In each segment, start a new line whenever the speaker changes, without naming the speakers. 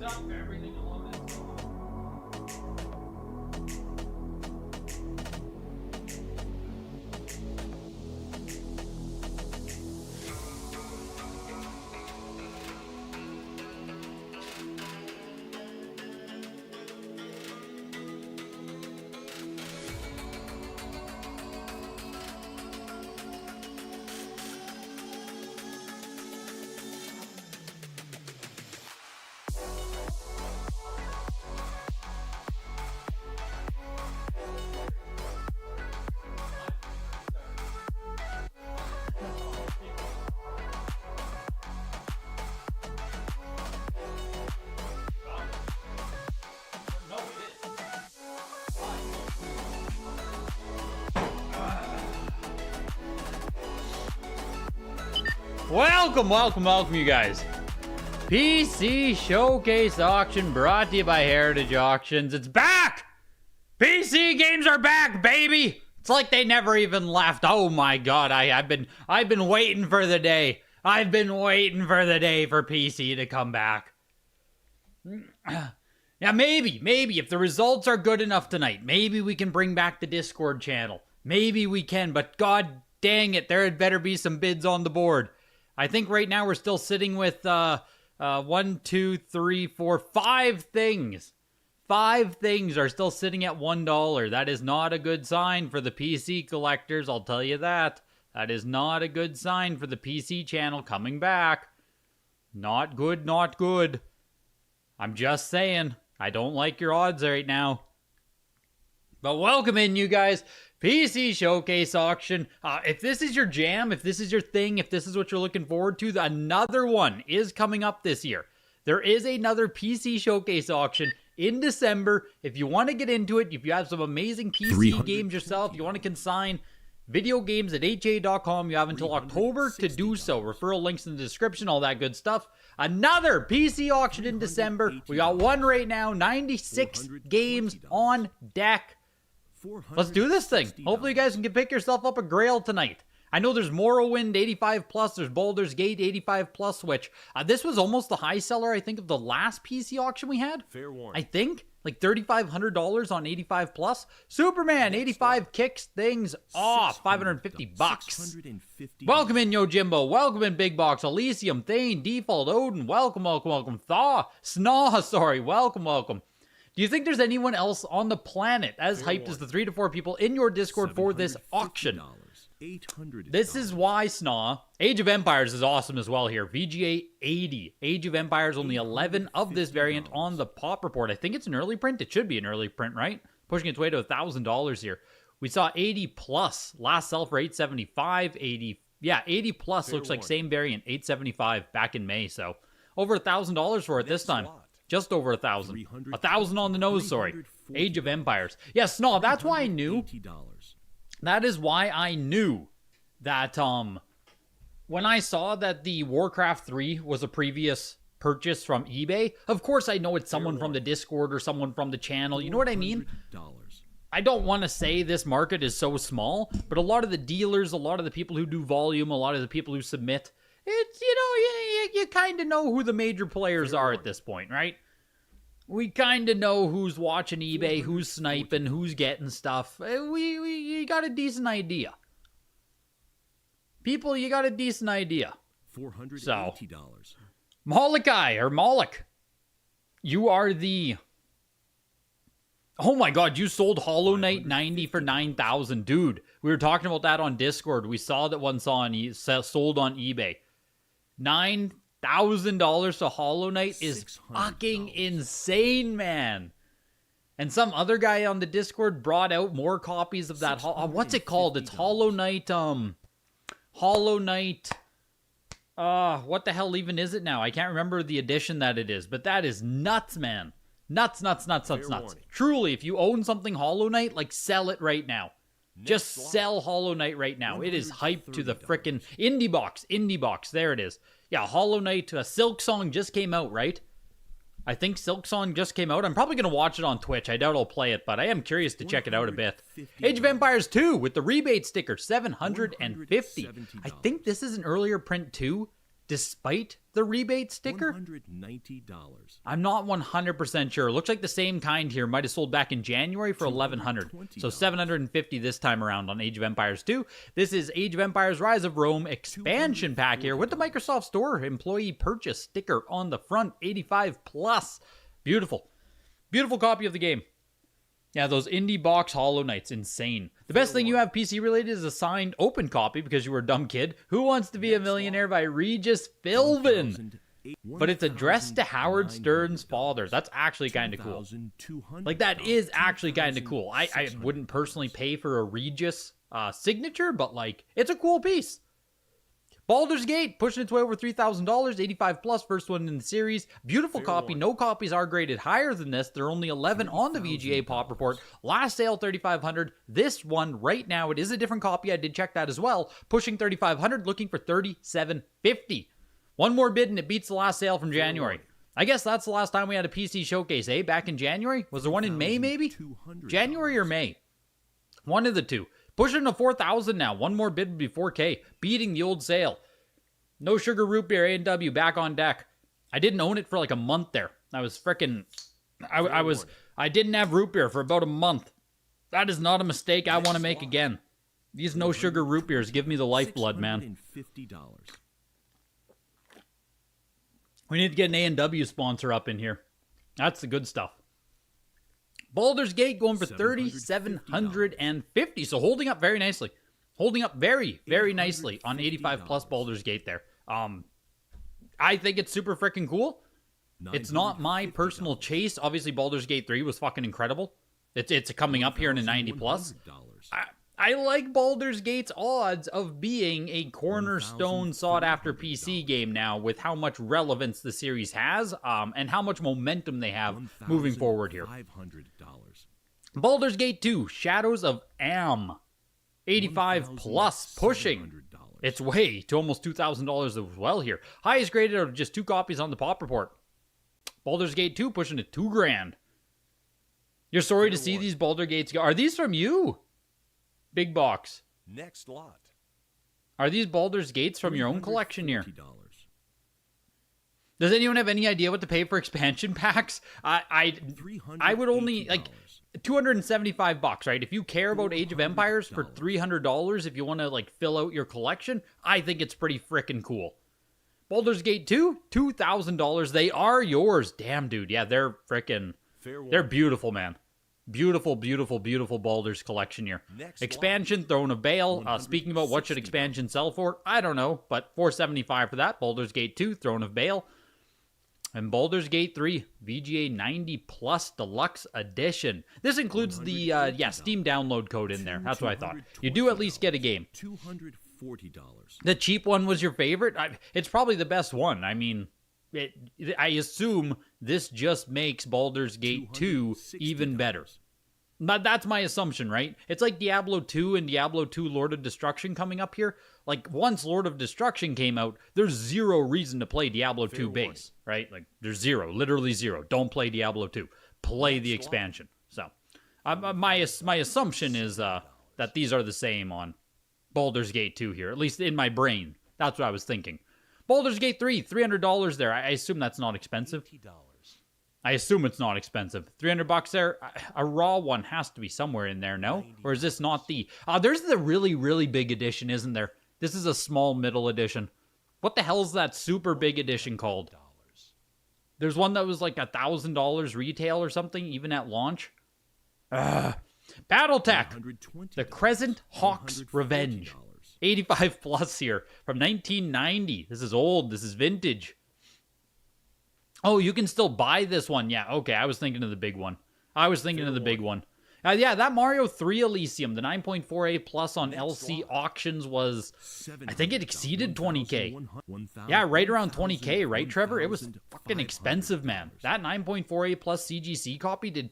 up everything on this. Welcome, you guys. PC Showcase Auction brought to you by Heritage Auctions. It's back! PC games are back, baby! It's like they never even left. Oh my god, I've been waiting for the day. I've been waiting for the day for PC to come back. Yeah, maybe, if the results are good enough tonight, maybe we can bring back the Discord channel. Maybe we can, but god dang it, there had better be some bids on the board. I think right now we're still sitting with 5 things. 5 things are still sitting at $1. That is not a good sign for the PC collectors, I'll tell you that. That is not a good sign for the PC channel coming back. Not good, not good. I'm just saying, I don't like your odds right now. But welcome in, you guys. PC Showcase Auction. If this is your jam, if this is your thing, if this is what you're looking forward to, another one is coming up this year. There is another PC Showcase Auction in December. If you want to get into it, if you have some amazing PC games yourself, you want to consign video games at ha.com, you have until October to do so. Referral links in the description, all that good stuff. Another PC auction in December. We got one right now, 96 games on deck. Let's do this thing. Hopefully you guys can pick yourself up a grail tonight. I know there's Morrowind 85 plus, there's Baldur's Gate 85 plus, which this was almost the high seller, I think, of the last PC auction we had.
Fair warning.
I think like $3,500 on 85 plus. Superman 85 kicks things off, $550. Welcome in Yojimbo, welcome in Big Box, Elysium, Thane, Default, Odin, welcome, SNES, welcome. Do you think there's anyone else on the planet as hyped as the 3 to 4 people in your Discord for this auction? This is why SNES. Age of Empires is awesome as well here. VGA 80. Age of Empires, only 11 of this variant on the pop report. I think it's an early print. It should be an early print, right? Pushing its way to $1,000 here. We saw 80 plus. Last sell for 875. 80 plus looks like same variant. 875 back in May. So over $1,000 for it this time. Just over 1,000. 1,000 on the nose, sorry. Age of Empires. Yeah, SNES, that's why I knew. That is why I knew that when I saw that the Warcraft 3 was a previous purchase from eBay, of course I know it's someone from the Discord or someone from the channel. You know what I mean? I don't want to say this market is so small, but a lot of the dealers, a lot of the people who do volume, a lot of the people who submit, it's, you know, you kind of know who the major players are at this point, right? We kind of know who's watching eBay, who's sniping, who's getting stuff. We got a decent idea. People, you got a decent idea.
$480.
So, Moloch, you are the... Oh my god, you sold Hollow Knight 90 for 9,000. Dude, we were talking about that on Discord. We saw that one sold on eBay. $9,000 to Hollow Knight is fucking insane, man. And some other guy on the Discord brought out more copies of that. What's it called? It's Hollow Knight. What the hell even is it now? I can't remember the edition that it is, but that is nuts, man. Nuts. Truly, if you own something Hollow Knight, like, sell it right now. Just sell Hollow Knight right now. It is hyped to the frickin' Indie Box. There it is. Yeah, Hollow Knight, Silksong just came out, right? I think Silksong just came out. I'm probably going to watch it on Twitch. I doubt I'll play it, but I am curious to check it out a bit. Age of Empires 2 with the rebate sticker, $750. I think this is an earlier print too. despite the rebate sticker?
$190.
I'm not 100% sure. Looks like the same kind here might have sold back in January for $1,100. So $750 this time around on Age of Empires 2. This is Age of Empires Rise of Rome expansion pack here with the Microsoft Store employee purchase sticker on the front, 85 plus. Beautiful. Beautiful copy of the game. Yeah, those indie box Hollow Knights, insane. The best thing you have PC related is a signed open copy because you were a dumb kid. Who Wants to Be a Millionaire by Regis Philbin. But it's addressed to Howard Stern's father. That's actually kind of cool. Like, that is actually kind of cool. I wouldn't personally pay for a Regis signature, but, like, it's a cool piece. Baldur's Gate, pushing its way over $3,000, 85 plus, first one in the series. Beautiful copy. No copies are graded higher than this. There are only 11 on the VGA Pop Report. Last sale, $3,500. This one, right now, it is a different copy. I did check that as well. Pushing $3,500, looking for $3,750. One more bid and it beats the last sale from January. I guess that's the last time we had a PC showcase, eh? Back in January? Was there one in May, maybe? January or May? One of the two. Pushing to $4,000 now. One more bid would be $4K. Beating the old sale. No Sugar Root Beer A&W back on deck. I didn't own it for like a month there. I was freaking... I didn't have root beer for about a month. That is not a mistake I want to make again. These no sugar root beers give me the lifeblood, man. We need to get an A&W sponsor up in here. That's the good stuff. Baldur's Gate going for $3,750. So holding up very nicely. Holding up very, very nicely on 85 plus Baldur's Gate there. I think it's super freaking cool. It's not my personal chase. Obviously, Baldur's Gate 3 was fucking incredible. It's coming up here in a 90 plus. I like Baldur's Gate's odds of being a cornerstone sought-after PC game now with how much relevance the series has and how much momentum they have moving forward here. Baldur's Gate 2, Shadows of Am. 85 plus, pushing its way to almost $2,000 as well here. Highest graded out of just 2 copies on the Pop Report. Baldur's Gate 2 pushing to $2,000. You're sorry to see these Baldur's Gates go. Are these from you? Big box.
Next lot.
Are these Baldur's Gates from your own collection here? Does anyone have any idea what to pay for expansion packs? I would only like $275, right? If you care about Age of Empires for $300, if you want to like fill out your collection, I think it's pretty freaking cool. Baldur's Gate 2, $2,000. They are yours. Damn, dude. Yeah, they're freaking... They're beautiful, man. Beautiful, beautiful, beautiful Baldur's collection here. Expansion, Throne of Baal. Speaking about what should expansion sell for, I don't know, but $475 for that. Baldur's Gate 2, Throne of Baal. And Baldur's Gate 3, VGA 90 Plus Deluxe Edition. This includes the, Steam download code in there. That's what I thought. You do at least get a game.
$240.
The cheap one was your favorite? It's probably the best one. I mean... I assume this just makes Baldur's Gate 2 even better. But that's my assumption, right? It's like Diablo 2 and Diablo 2 Lord of Destruction coming up here. Like, once Lord of Destruction came out, there's zero reason to play Diablo 2 base, right? Like, there's zero, literally zero. Don't play Diablo 2. Play the expansion. So, my assumption is that these are the same on Baldur's Gate 2 here, at least in my brain. That's what I was thinking. Baldur's Gate 3, $300 there. I assume that's not expensive. I assume it's not expensive. $300 there. A raw one has to be somewhere in there, no? Or is this not the... there's the really, really big edition, isn't there? This is a small middle edition. What the hell is that super big edition called? There's one that was like $1,000 retail or something, even at launch. Battletech. The Crescent Hawk's Revenge. 85 plus here from 1990. This is old. This is vintage. Oh, you can still buy this one. Yeah, okay. I was thinking of the big one. Yeah, that Mario 3 Elysium, the 9.4A plus on LC auctions was, I think it exceeded 20K. Yeah, right around 20K, right, Trevor? It was fucking expensive, man. That 9.4A plus CGC copy did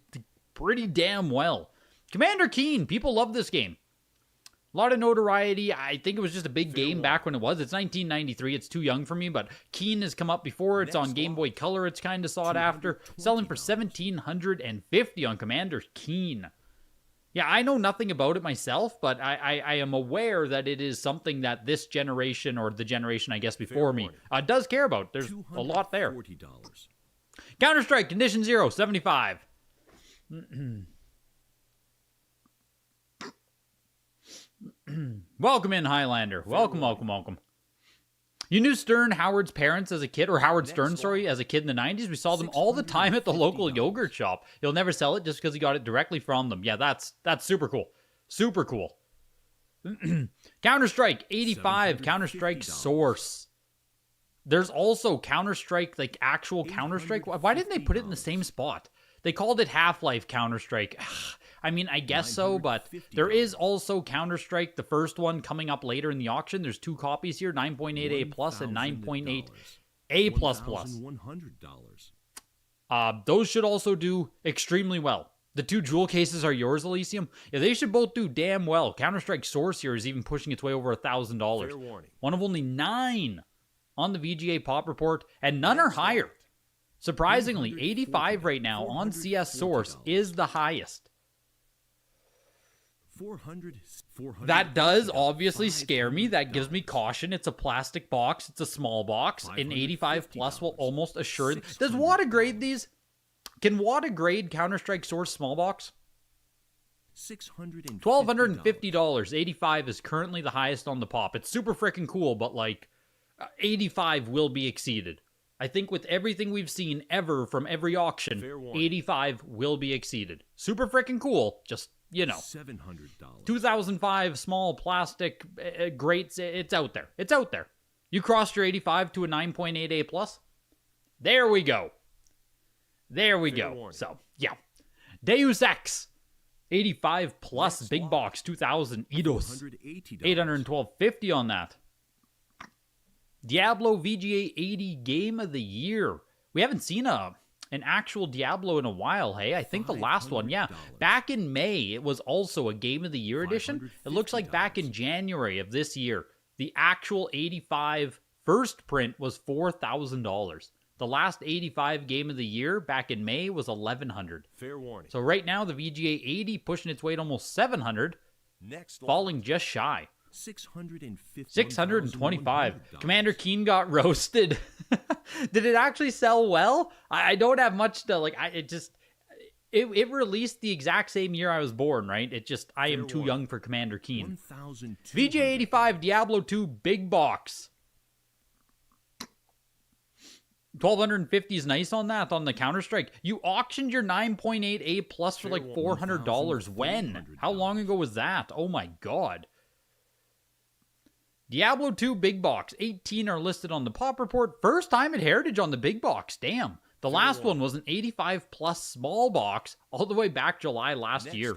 pretty damn well. Commander Keen. People love this game. A lot of notoriety. I think it was just a big game back when it was. It's 1993. It's too young for me, but Keen has come up before. It's on Game Boy Color. It's kind of sought after. Selling for $1,750 on Commander Keen. Yeah, I know nothing about it myself, but I am aware that it is something that this generation, or the generation I guess before me, does care about. There's a lot there. Counter-Strike, Condition 0, 75. Welcome in, Highlander. Welcome, welcome, welcome. You knew Stern Howard's parents as a kid, or Howard Stern, sorry, as a kid in the 90s? We saw them all the time at the local yogurt shop. He'll never sell it just because he got it directly from them. Yeah, that's super cool. Super cool. Counter-Strike, 85. Counter-Strike Source. There's also Counter-Strike, like actual Counter-Strike. Why didn't they put it in the same spot? They called it Half-Life Counter-Strike. I mean, I guess so, but there is also Counter-Strike, the first one, coming up later in the auction. There's 2 copies here, 9.8A plus and 9.8A plus plus. Those should also do extremely well. The 2 jewel cases are yours, Elysium. Yeah, they should both do damn well. Counter-Strike Source here is even pushing its way over $1,000. One of only 9 on the VGA Pop Report, and none are higher. Surprisingly, 85 right now on CS Source is the highest. That does obviously scare me. That gives me caution. It's a plastic box. It's a small box. An 85 plus will almost assure... Does WATA grade these? Can WATA grade Counter-Strike Source small box? $1,250. 85 is currently the highest on the pop. It's super freaking cool, but like 85 will be exceeded. I think with everything we've seen ever from every auction, 85 will be exceeded. Super freaking cool. Just, you know, $700. 2005 small plastic grates. It's out there. It's out there. You crossed your 85 to a 9.8A plus. There we go. There we go. So, yeah. Deus Ex. 85 plus big box 2000 Eidos. $812.50 on that. Diablo VGA 80 Game of the Year. We haven't seen an actual Diablo in a while, hey? I think the last one, yeah. Back in May, it was also a Game of the Year edition. It looks like back in January of this year, the actual 85 first print was $4,000. The last 85 Game of the Year back in May was $1,100.
Fair warning.
So right now, the VGA 80 pushing its way to almost $700, falling just shy. $625. Commander Keen got roasted. Did it actually sell well? I don't have much to like. It released the exact same year I was born, right? I am too young for Commander Keen. VJ 85 Diablo 2 big box. $1,250 is nice on that, on the Counter-Strike. You auctioned your 9.8A plus for like $400. When? How long ago was that? Oh my god. Diablo 2 big box. 18 are listed on the Pop Report. First time at Heritage on the big box. Damn. The last one was an 85 plus small box all the way back July last year.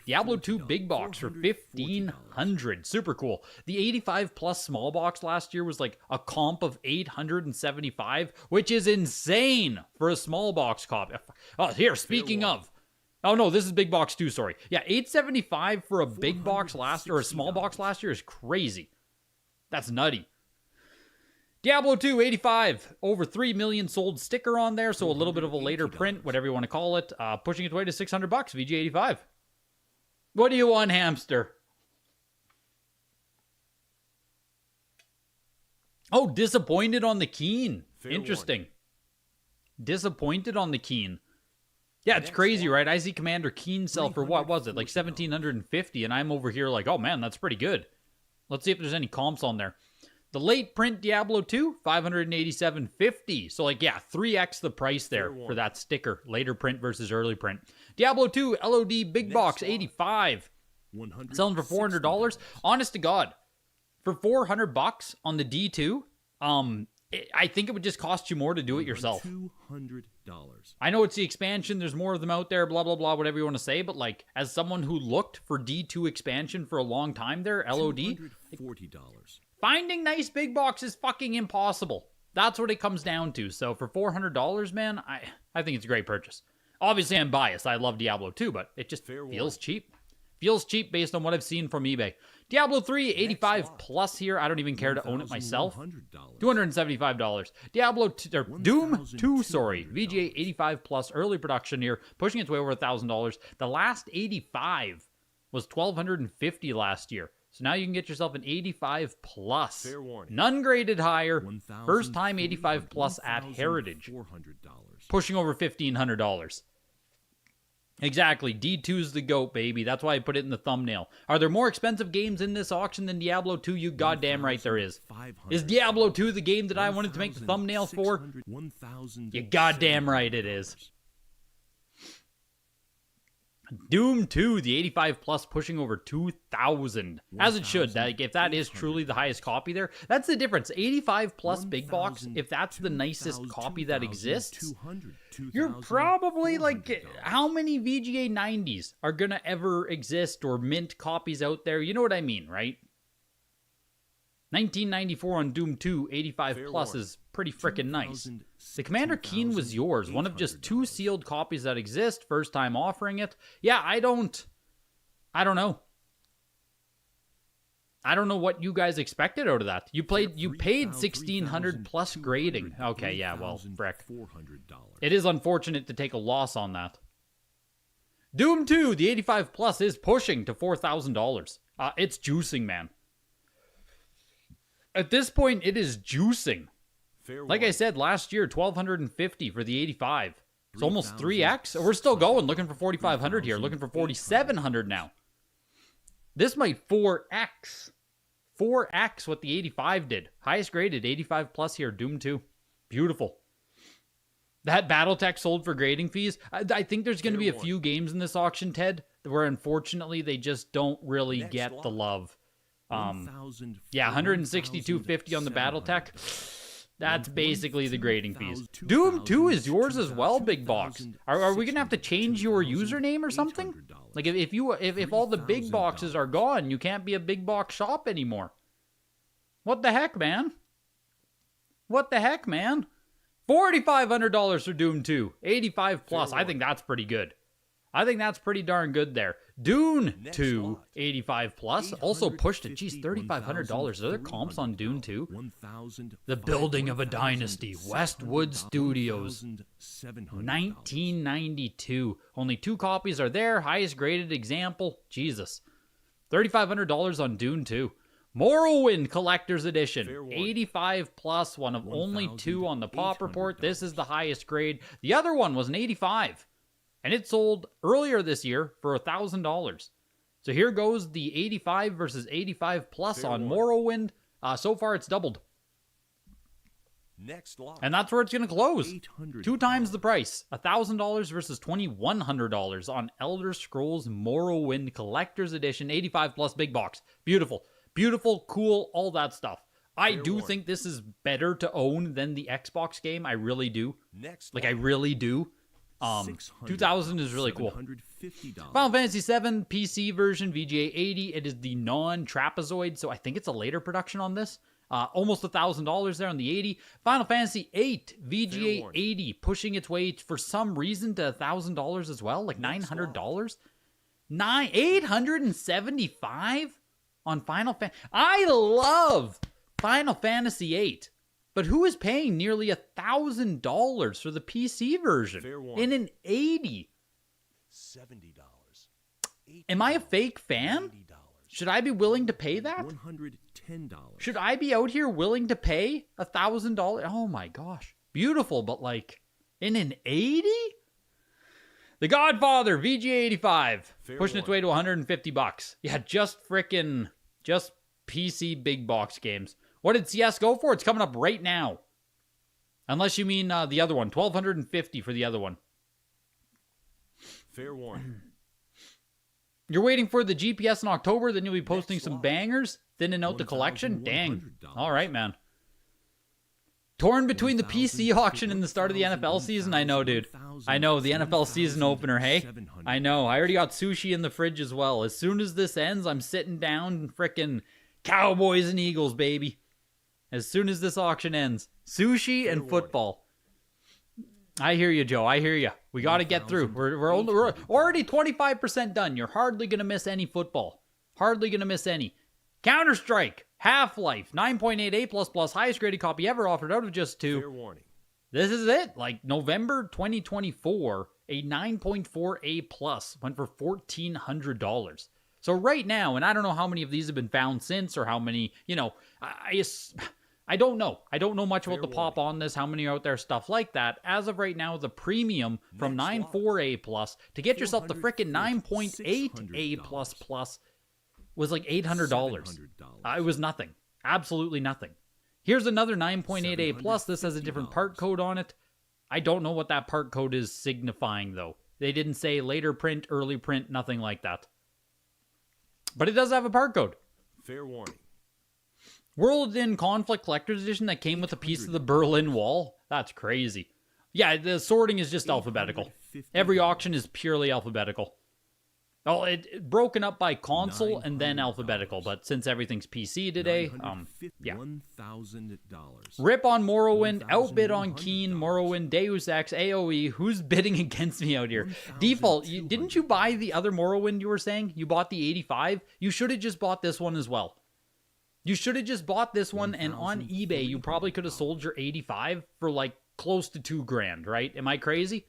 Diablo 2 big box for $1,500. Super cool. The 85 plus small box last year was like a comp of 875, which is insane for a small box copy. Oh, here, speaking of. Oh no, this is big box too, sorry. Yeah, 875 for a big box last, or a small box last year is crazy. That's nutty. Diablo 2, 85. Over 3 million sold sticker on there, so a little bit of a later print, whatever you want to call it. Pushing its way to $600, VG 85. What do you want, hamster? Oh, disappointed on the Keen. Interesting. Disappointed on the Keen. Yeah, it's crazy, right? I see Commander Keen sell for, what was it, like $1,750, and I'm over here like, oh man, that's pretty good. Let's see if there's any comps on there. The late print Diablo 2, $587.50. So like, yeah, 3x the price there for that sticker. Later print versus early print. Diablo 2 LOD big box, 85. Selling for $400. Honest to God, for $400 on the D2, I think it would just cost you more to do it yourself.
$200.
I know it's the expansion. There's more of them out there, blah, blah, blah, whatever you want to say. But like, as someone who looked for D2 expansion for a long time there, LOD,
$40.
Finding nice big box is fucking impossible. That's what it comes down to. So for $400, man, I think it's a great purchase. Obviously, I'm biased. I love Diablo 2, but it just feels cheap. Feels cheap based on what I've seen from eBay. Diablo 3, 85 plus here. I don't even care to own it myself. $275. Doom 2, sorry. VGA 85 plus, early production here, pushing its way over $1,000. The last 85 was $1,250 last year. So now you can get yourself an 85 plus.
Fair warning.
None graded higher. First time 85 plus at Heritage. Pushing over $1,500. Exactly. D2's the GOAT, baby. That's why I put it in the thumbnail. Are there more expensive games in this auction than Diablo 2? You goddamn right there is. Is Diablo 2 the game that I wanted to make the thumbnail for? You goddamn right it is. Doom 2, the 85 plus, pushing over 2,000. As it should. If that is truly the highest copy there, that's the difference. 85 plus big box, if that's the nicest copy that exists, you're probably like, how many VGA 90s are going to ever exist or mint copies out there? You know what I mean, right? 1994 on Doom 2, 85 plus is pretty freaking nice. The Commander Keen was yours, one of just 2 sealed copies that exist, first time offering it. Yeah, I don't know. I don't know what you guys expected out of that. You paid 1,600 plus grading. Okay, yeah, well, frick. It is unfortunate to take a loss on that. Doom 2, the 85 plus is pushing to $4,000. It's juicing, man. At this point, it is juicing. Like I said, last year, $1,250 for the 85. It's almost 3x. We're still going, looking for 4,500 here, looking for 4,700 now. This might 4x. 4x what the 85 did. Highest graded, 85 plus here, Doom 2. Beautiful. That Battletech sold for grading fees. I think there's going to be a few games in this auction, Ted, where unfortunately they just don't really get the love. Yeah, $162.50 on the Battletech. That's basically the grading fees. Doom 2 is yours as well, big box. Are we gonna have to change your username or something? Like if all the big boxes are gone, you can't be a big box shop anymore. What the heck, man? What the heck, man? $4,500 for Doom 2, 85 plus. I think that's pretty good. I think that's pretty darn good there. Dune 2, 85 plus, also pushed it. Geez, $3,500. Are there comps on Dune 2? The Building of a Dynasty, Westwood Studios, 1992. Only 2 copies are there. Highest graded example. Jesus. $3,500 on Dune 2. Morrowind Collector's Edition, 85 plus, one of only 2 on the Pop Report. This is the highest grade. The other one was an 85. And it sold earlier this year for $1,000. So here goes the 85 versus 85 plus on Morrowind. So far, it's doubled.
Next lot.
And that's where it's going to close. 2 times the price. $1,000 versus $2,100 on Elder Scrolls Morrowind Collector's Edition. 85 plus big box. Beautiful. Beautiful, cool, all that stuff. I do think this is better to own than the Xbox game. I really do. Like, I really do. 2000 is really cool. Final Fantasy VII PC version, VGA 80. It is the non-trapezoid, so I think it's a later production on this. Almost $1,000 there on the 80. Final Fantasy VIII, VGA 80, pushing its way for some reason to $1,000 as well, like $900. $875 on Final Fantasy. I love Final Fantasy VIII. But who is paying nearly $1,000 for the PC version in an 80?
$70.
Am I a fake fan? Should I be willing to pay that?
$110.
Should I be out here willing to pay $1,000? Oh my gosh. Beautiful, but like in an 80? The Godfather, VGA 85, pushing its way to $150. Yeah, just PC big box games. What did CS go for? It's coming up right now. Unless you mean the other one. $1,250 for the other one.
Fair warning.
You're waiting for the GPS in October, then you'll be posting some bangers, thinning out the collection? Dang. All right, man. Torn between the PC auction and the start of the NFL season? I know, dude. I know, the NFL season opener, hey? I know. I already got sushi in the fridge as well. As soon as this ends, I'm sitting down and frickin' Cowboys and Eagles, baby. As soon as this auction ends. Sushi and football. I hear you, Joe. I hear you. We got to get through. We're already 25% done. You're hardly going to miss any football. Hardly going to miss any. Counter-Strike, Half-Life, 9.88++, highest graded copy ever offered out of just 2.
Fair warning.
This is it. Like November 2024, a 9.4A+ went for $1,400. So right now, and I don't know how many of these have been found since, or how many, I don't know. I don't know much about the pop on this, how many are out there, stuff like that. As of right now, the premium from 9.4A+ to get yourself the frickin' 9.8A++ was like $800. It was nothing. Absolutely nothing. Here's another 9.8A+. This has a different part code on it. I don't know what that part code is signifying, though. They didn't say later print, early print, nothing like that. But it does have a part code.
Fair warning.
World in Conflict Collector's Edition that came with a piece of the Berlin Wall. That's crazy. Yeah, the sorting is just alphabetical. Every auction is purely alphabetical. Oh, it broken up by console and then alphabetical, but since everything's PC today, yeah. Rip on Morrowind, outbid on Keen, Morrowind, Deus Ex, AoE. Who's bidding against me out here? Default, didn't you buy the other Morrowind you were saying? You bought the 85? You should have just bought this one as well. You should have just bought this one, and on eBay, you probably could have sold your 85 for like close to $2,000, right? Am I crazy?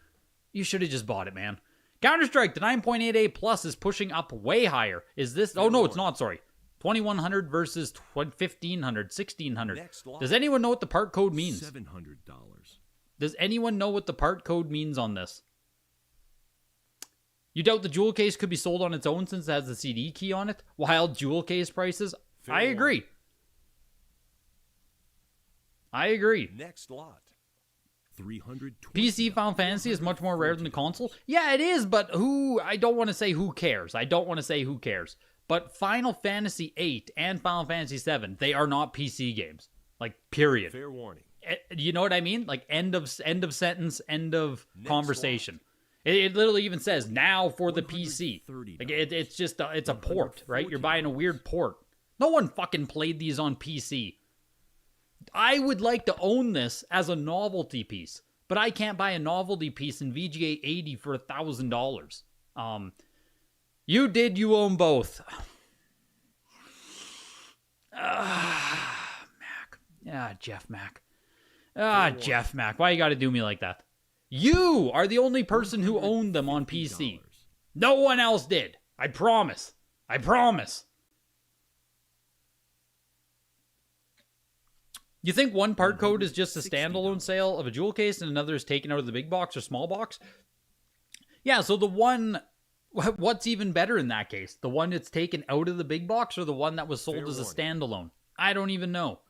You should have just bought it, man. Counter-Strike, the 9.8A+ is pushing up way higher. Is this... Oh, no, it's not, sorry. 2,100 versus 1,500, 1,600. Does anyone know what the part code means?
$700.
Does anyone know what the part code means on this? You doubt the jewel case could be sold on its own since it has the CD key on it? Wild jewel case prices? I agree. I agree.
Next lot. 320.
PC Final Fantasy is much more rare than the console. Yeah, it is, but I don't want to say who cares. But Final Fantasy 8 and Final Fantasy 7, they are not PC games. Like, period.
Fair warning.
You know what I mean? Like, end of sentence, end of conversation. It literally even says, now for the PC. Like, it's just, it's a port, right? You're buying a weird port. No one fucking played these on PC. I would like to own this as a novelty piece, but I can't buy a novelty piece in VGA 80 for $1,000. You own both. Mac. Jeff Mac. Jeff Mac. Why you gotta do me like that? You are the only person who owned them on PC. No one else did. I promise. You think one part code is just a standalone sale of a jewel case and another is taken out of the big box or small box? Yeah, so the one... What's even better in that case? The one that's taken out of the big box or the one that was sold as a standalone? I don't even know.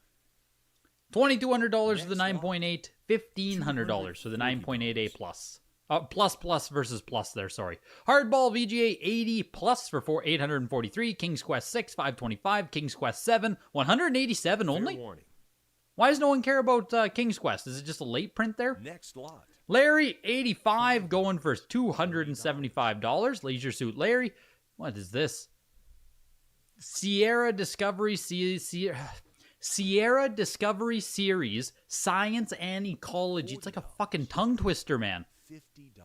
$2,200 for the 9.8, $1,500 for the 9.8A+. Plus versus plus there, sorry. Hardball VGA 80 plus for 843, King's Quest 6, 525, King's Quest 7, 187 only? Why does no one care about King's Quest? Is it just a late print there?
Next lot.
Larry, 85, going for $275. Leisure Suit Larry. What is this? Sierra Discovery Series, Science and Ecology. It's like a fucking tongue twister, man.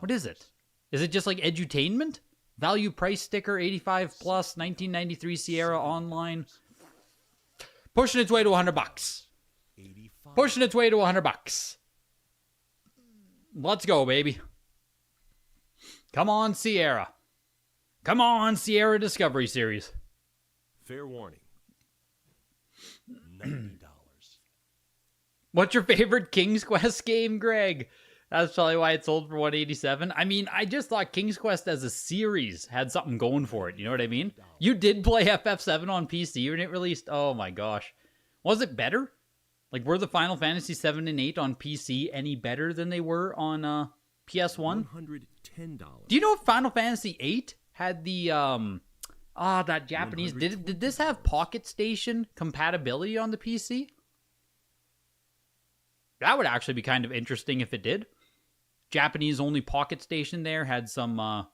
What is it? Is it just like edutainment? Value price sticker, 85 plus, 1993 Sierra Online. Pushing its way to $100. Pushing its way to $100. Let's go, baby. Come on, Sierra. Come on, Sierra Discovery Series.
Fair warning. $90.
What's your favorite King's Quest game, Greg? That's probably why it sold for $187. I mean, I just thought King's Quest as a series had something going for it. You know what I mean? You did play FF7 on PC when it released. Oh my gosh. Was it better? Like, were the Final Fantasy 7 and 8 on PC any better than they were on PS1?
$110.
Do you know if Final Fantasy 8 had the that Japanese did this have Pocket Station compatibility on the PC? That would actually be kind of interesting if it did. Japanese only Pocket Station there had some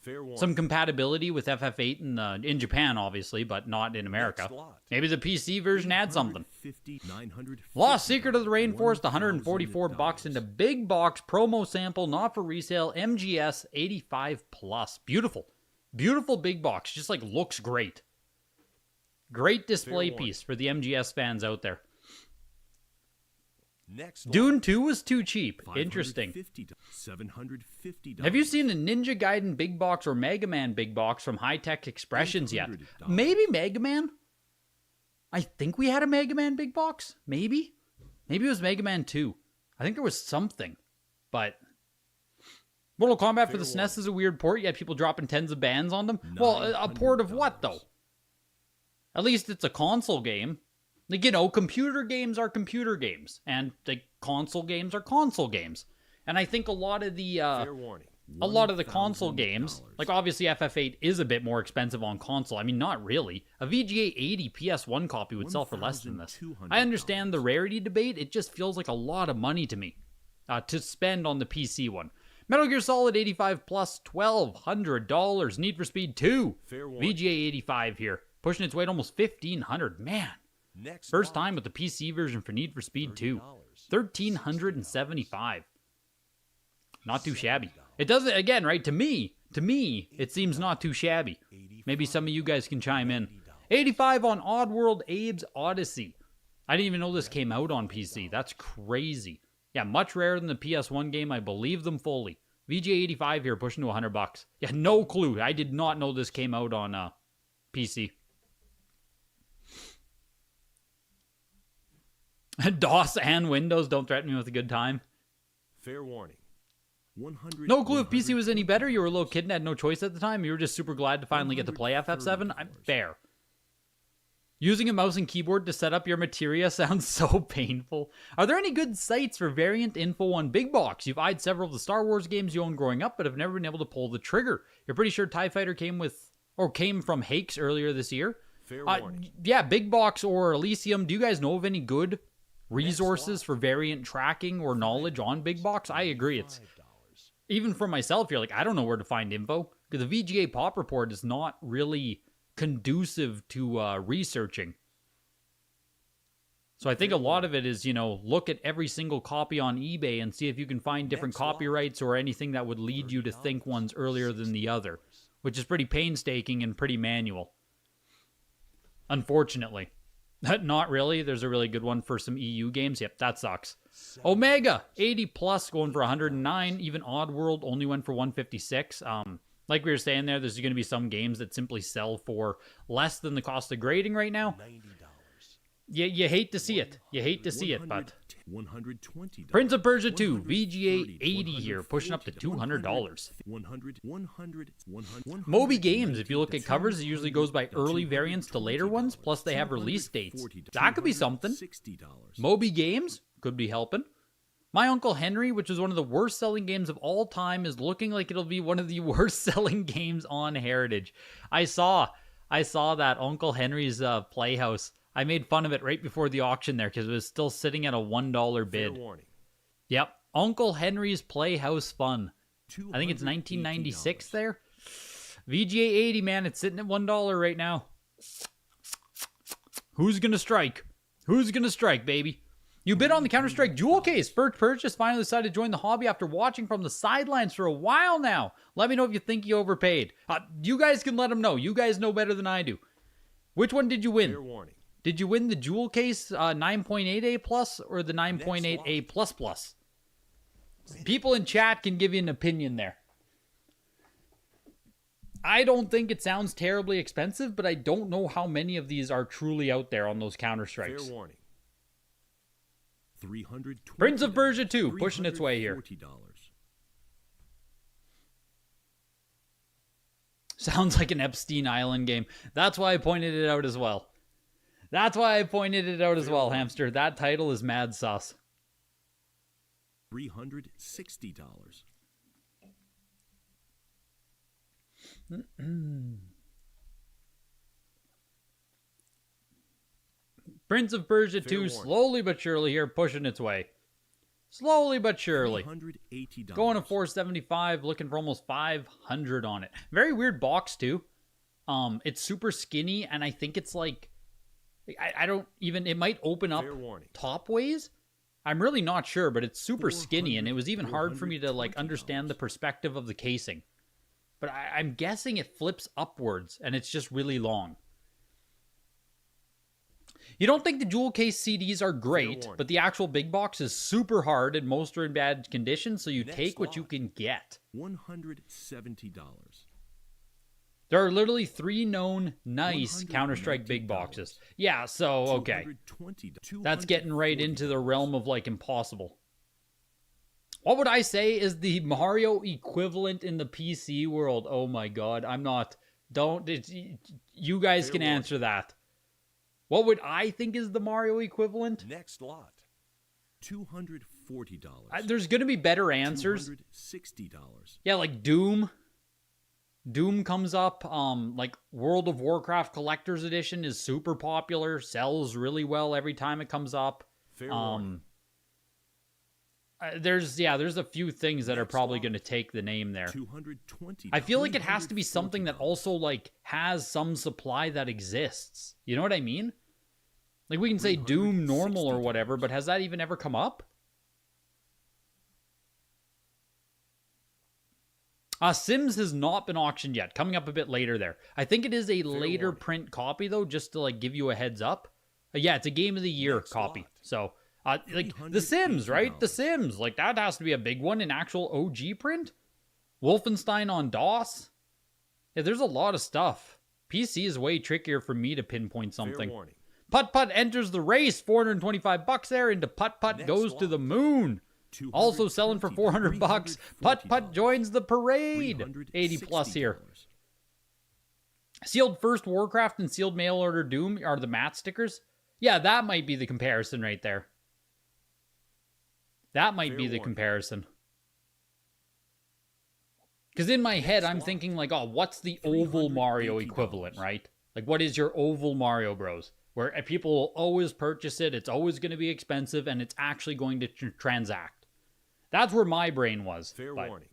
Fair warning.
some compatibility with FF8 in Japan, obviously, but not in America.
Next lot.
Maybe the PC version adds something.
950,
Lost Secret of the Rainforest, $144
$1,000.
into big box promo sample, not for resale. MGS 85 plus. Beautiful, beautiful big box. Just like looks great. Great display
Fair warning.
piece for the MGS fans out there.
Next lot.
Dune 2 was too cheap. Interesting.
$750.
Have you seen a Ninja Gaiden big box or Mega Man big box from High Tech Expressions yet?
$800.
Maybe Mega Man? I think we had a Mega Man big box. Maybe? Maybe it was Mega Man 2. I think there was something. But Mortal Kombat for the SNES is a weird port. You had people dropping tens of bands on them. Well, a port of what, though? At least it's a console game. Like, you know, computer games are computer games. And like console games are console games. And I think a lot of the
Fair warning.
a lot of the console games, like obviously FF8 is a bit more expensive on console. I mean, not really. A VGA 80 PS1 copy would sell for less than this. I understand the rarity debate. It just feels like a lot of money to me to spend on the PC one. Metal Gear Solid 85 plus $1,200. Need for Speed 2.
Fair warning.
VGA 85 here. Pushing its weight almost $1,500. Man.
Next
First
lot.
time with the PC version for Need for Speed 2. $1,375. Not too shabby. It doesn't, again, right? To me, it seems not too shabby. Maybe some of you guys can chime in. 85 on Oddworld Abe's Odyssey. I didn't even know this came out on PC. That's crazy. Yeah, much rarer than the PS1 game. I believe them fully. VGA 85 here, pushing to $100. Yeah, no clue. I did not know this came out on PC. DOS and Windows, don't threaten me with a good time.
Fair warning. 100.
No clue if PC was any better. You were a little kid and had no choice at the time. You were just super glad to finally get to play FF7. I'm fair. Using a mouse and keyboard to set up your materia sounds so painful. Are there any good sites for variant info on Big Box? You've eyed several of the Star Wars games you owned growing up, but have never been able to pull the trigger. You're pretty sure TIE Fighter came from Hakes earlier this year.
Fair warning.
Yeah, Big Box or Elysium. Do you guys know of any good resources for variant tracking or knowledge on Big Box? I agree. It's even for myself, you're like, I don't know where to find info because the VGA Pop Report is not really conducive to researching. So I think a lot of it is, you know, look at every single copy on eBay and see if you can find different copyrights or anything that would lead you to think one's earlier than the other, which is pretty painstaking and pretty manual. Unfortunately. Not really. There's a really good one for some EU games. Yep, that sucks. Omega, 80 plus, going for 109. Even Oddworld only went for 156. Like we were saying there, there's going to be some games that simply sell for less than the cost of grading right now.
$90.
You hate to see it. You hate to see it, but...
$120.
Prince of Persia 2, VGA 80 here, pushing up to $200. Moby Games, if you look at covers, it usually goes by early variants to later ones, plus they have release dates. That could be something. Moby Games could be helping. My Uncle Henry, which is one of the worst selling games of all time, is looking like it'll be one of the worst selling games on Heritage. I saw that Uncle Henry's Playhouse. I made fun of it right before the auction there because it was still sitting at a $1 bid. Yep. Uncle Henry's Playhouse Fun. I think it's 1996 there. VGA 80, man. It's sitting at $1 right now. Who's going to strike? Who's going to strike, baby? You bid on the Counter-Strike jewel case. First purchase, finally decided to join the hobby after watching from the sidelines for a while now. Let me know if you think you overpaid. You guys can let them know. You guys know better than I do. Which one did you win?
Fair warning.
Did you win the jewel case 9.8A plus or the 9.8A plus plus? People in chat can give you an opinion there. I don't think it sounds terribly expensive, but I don't know how many of these are truly out there on those Counter-Strikes.
Fair warning. $320.
Prince of Persia 2 pushing its way here.
$340.
Sounds like an Epstein Island game. That's why I pointed it out as well. Hamster. That title is mad sus.
$360.
Prince of Persia 2 slowly but surely here pushing its way. Slowly but surely.
$380.
Going to 475, looking for almost 500 on it. Very weird box too. It's super skinny, and I think it's like, I don't even, it might open up
Fair warning.
top ways. I'm really not sure, but it's super skinny, and it was even hard for me to like understand the perspective of the casing. But I'm guessing it flips upwards, and it's just really long. You don't think the jewel case CDs are great, but the actual big box is super hard, and most are in bad condition, so you take what you can get.
$170.
There are literally 3 known nice Counter-Strike big boxes. Yeah, so, okay. That's getting right into the realm of, like, impossible. What would I say is the Mario equivalent in the PC world? Oh my god, I'm not... You guys can answer that. What would I think is the Mario equivalent?
Next lot. $240.
There's going to be better answers.
$260.
Yeah, like Doom. Doom comes up. Like World of Warcraft Collector's Edition is super popular. Sells really well every time it comes up.
Fair warning.
There's a few things that are probably going to take the name there.
$220.
I feel like it has to be something that also like has some supply that exists. You know what I mean? Like we can say Doom normal or whatever, but has that even ever come up? Sims has not been auctioned yet. Coming up a bit later there. I think it is a later print copy though, just to like give you a heads up. Yeah, it's a Game of the Year copy. So, like The Sims, right? The Sims, like that has to be a big one in actual OG print. Wolfenstein on DOS. Yeah, there's a lot of stuff. PC is way trickier for me to pinpoint something. Putt Putt enters the race. $425 there into Putt Putt goes to the moon. Also selling for $400. Putt Putt joins the parade. 80 plus here. Sealed First Warcraft and Sealed Mail Order Doom are the matte stickers. Yeah, that might be the comparison right there. That might be the comparison. Because in my head, I'm thinking like, oh, what's the oval Mario equivalent, right? Like, what is your oval Mario Bros? Where people will always purchase it, it's always going to be expensive, and it's actually going to transact. That's where my brain was.
Fair warning.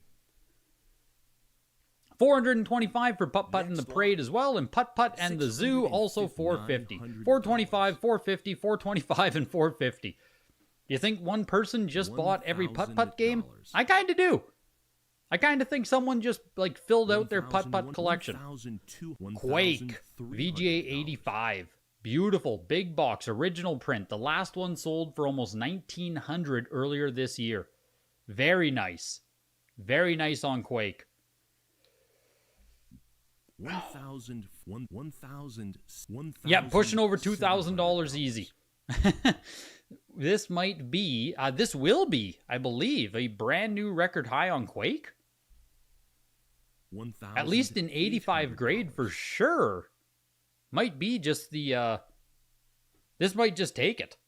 425 for Putt Putt and the Parade as well, and Putt Putt and the Zoo also 450. 425, 450, 425, and 450. You think one person just bought every Putt Putt game? I kind of do. I kind of think someone just like filled out their Putt Putt collection. Quake VGA 85. Beautiful big box original print. The last one sold for almost 1900 earlier this year. Very nice. Very nice on Quake.
1,000.
Yeah, pushing over $2,000 easy. This might be, this will be, I believe, a brand new record high on Quake. At least in 85 grade for sure. Might be just the, this might just take it.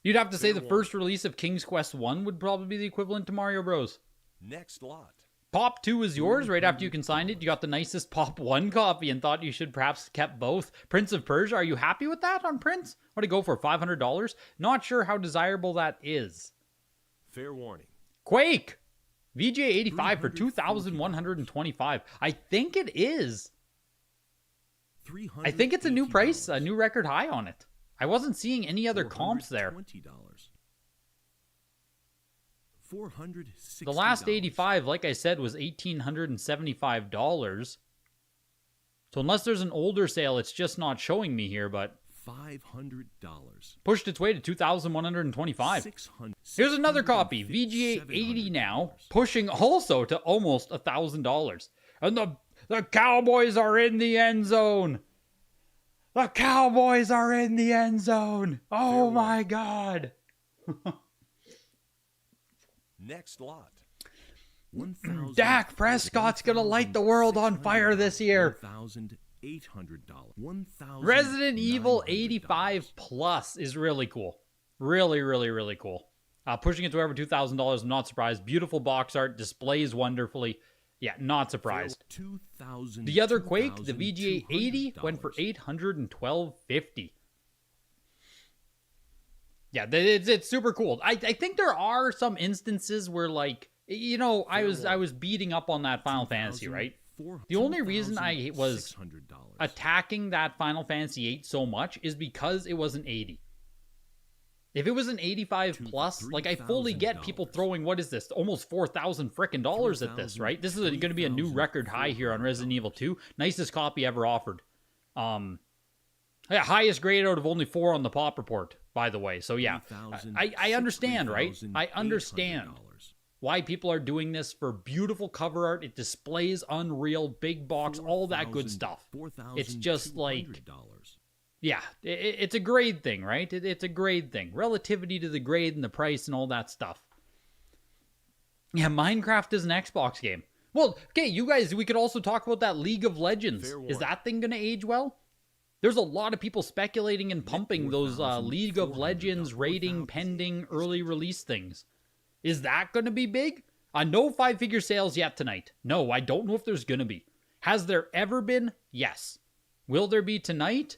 You'd have to say the first release of King's Quest 1 would probably be the equivalent to Mario Bros.
Next lot.
Pop 2 is yours right after you consigned it. You got the nicest Pop 1 copy and thought you should perhaps kept both. Prince of Persia, are you happy with that on Prince? What do you go for, $500? Not sure how desirable that is.
Fair warning.
Quake! VJ 85 for $2,125. I think it is. I think it's a new price, a new record high on it. I wasn't seeing any other comps there. The last 85, like I said, was $1,875. So unless there's an older sale, it's just not showing me here, but
$500.
Pushed its way to 2,125. Here's another copy, VGA 80 now, pushing also to almost $1,000. And the Cowboys are in the end zone. The Cowboys are in the end zone. Oh my God.
Next lot.
Dak Prescott's going to light the world on fire this year.
$1,800.
Resident Evil 85 Plus is really cool. Really, really, really cool. Pushing it to over $2,000. I'm not surprised. Beautiful box art. Displays wonderfully. Yeah, not surprised. The other Quake, the VGA 80, went for $812.50. Yeah, it's super cool. I think there are some instances where, like, you know, I was beating up on that Final Fantasy, right? The only reason I was attacking that Final Fantasy 8 so much is because it was an 80. If it was an 85 plus, like, I fully get people throwing, what is this, almost $4,000 frickin' dollars at this, right? This is going to be a new record high here on Resident Evil 2. Nicest copy ever offered. Yeah, highest grade out of only 4 on the pop report, by the way. So yeah, I understand, right? I understand why people are doing this for beautiful cover art. It displays unreal, big box, all that good stuff. It's just like, yeah, it's a grade thing, right? It's a grade thing. Relativity to the grade and the price and all that stuff. Yeah, Minecraft is an Xbox game. Well, okay, you guys, we could also talk about that League of Legends. Is that thing going to age well? There's a lot of people speculating and pumping those League of Legends rating pending early release things. Is that going to be big? No 5-figure sales yet tonight. No, I don't know if there's going to be. Has there ever been? Yes. Will there be tonight?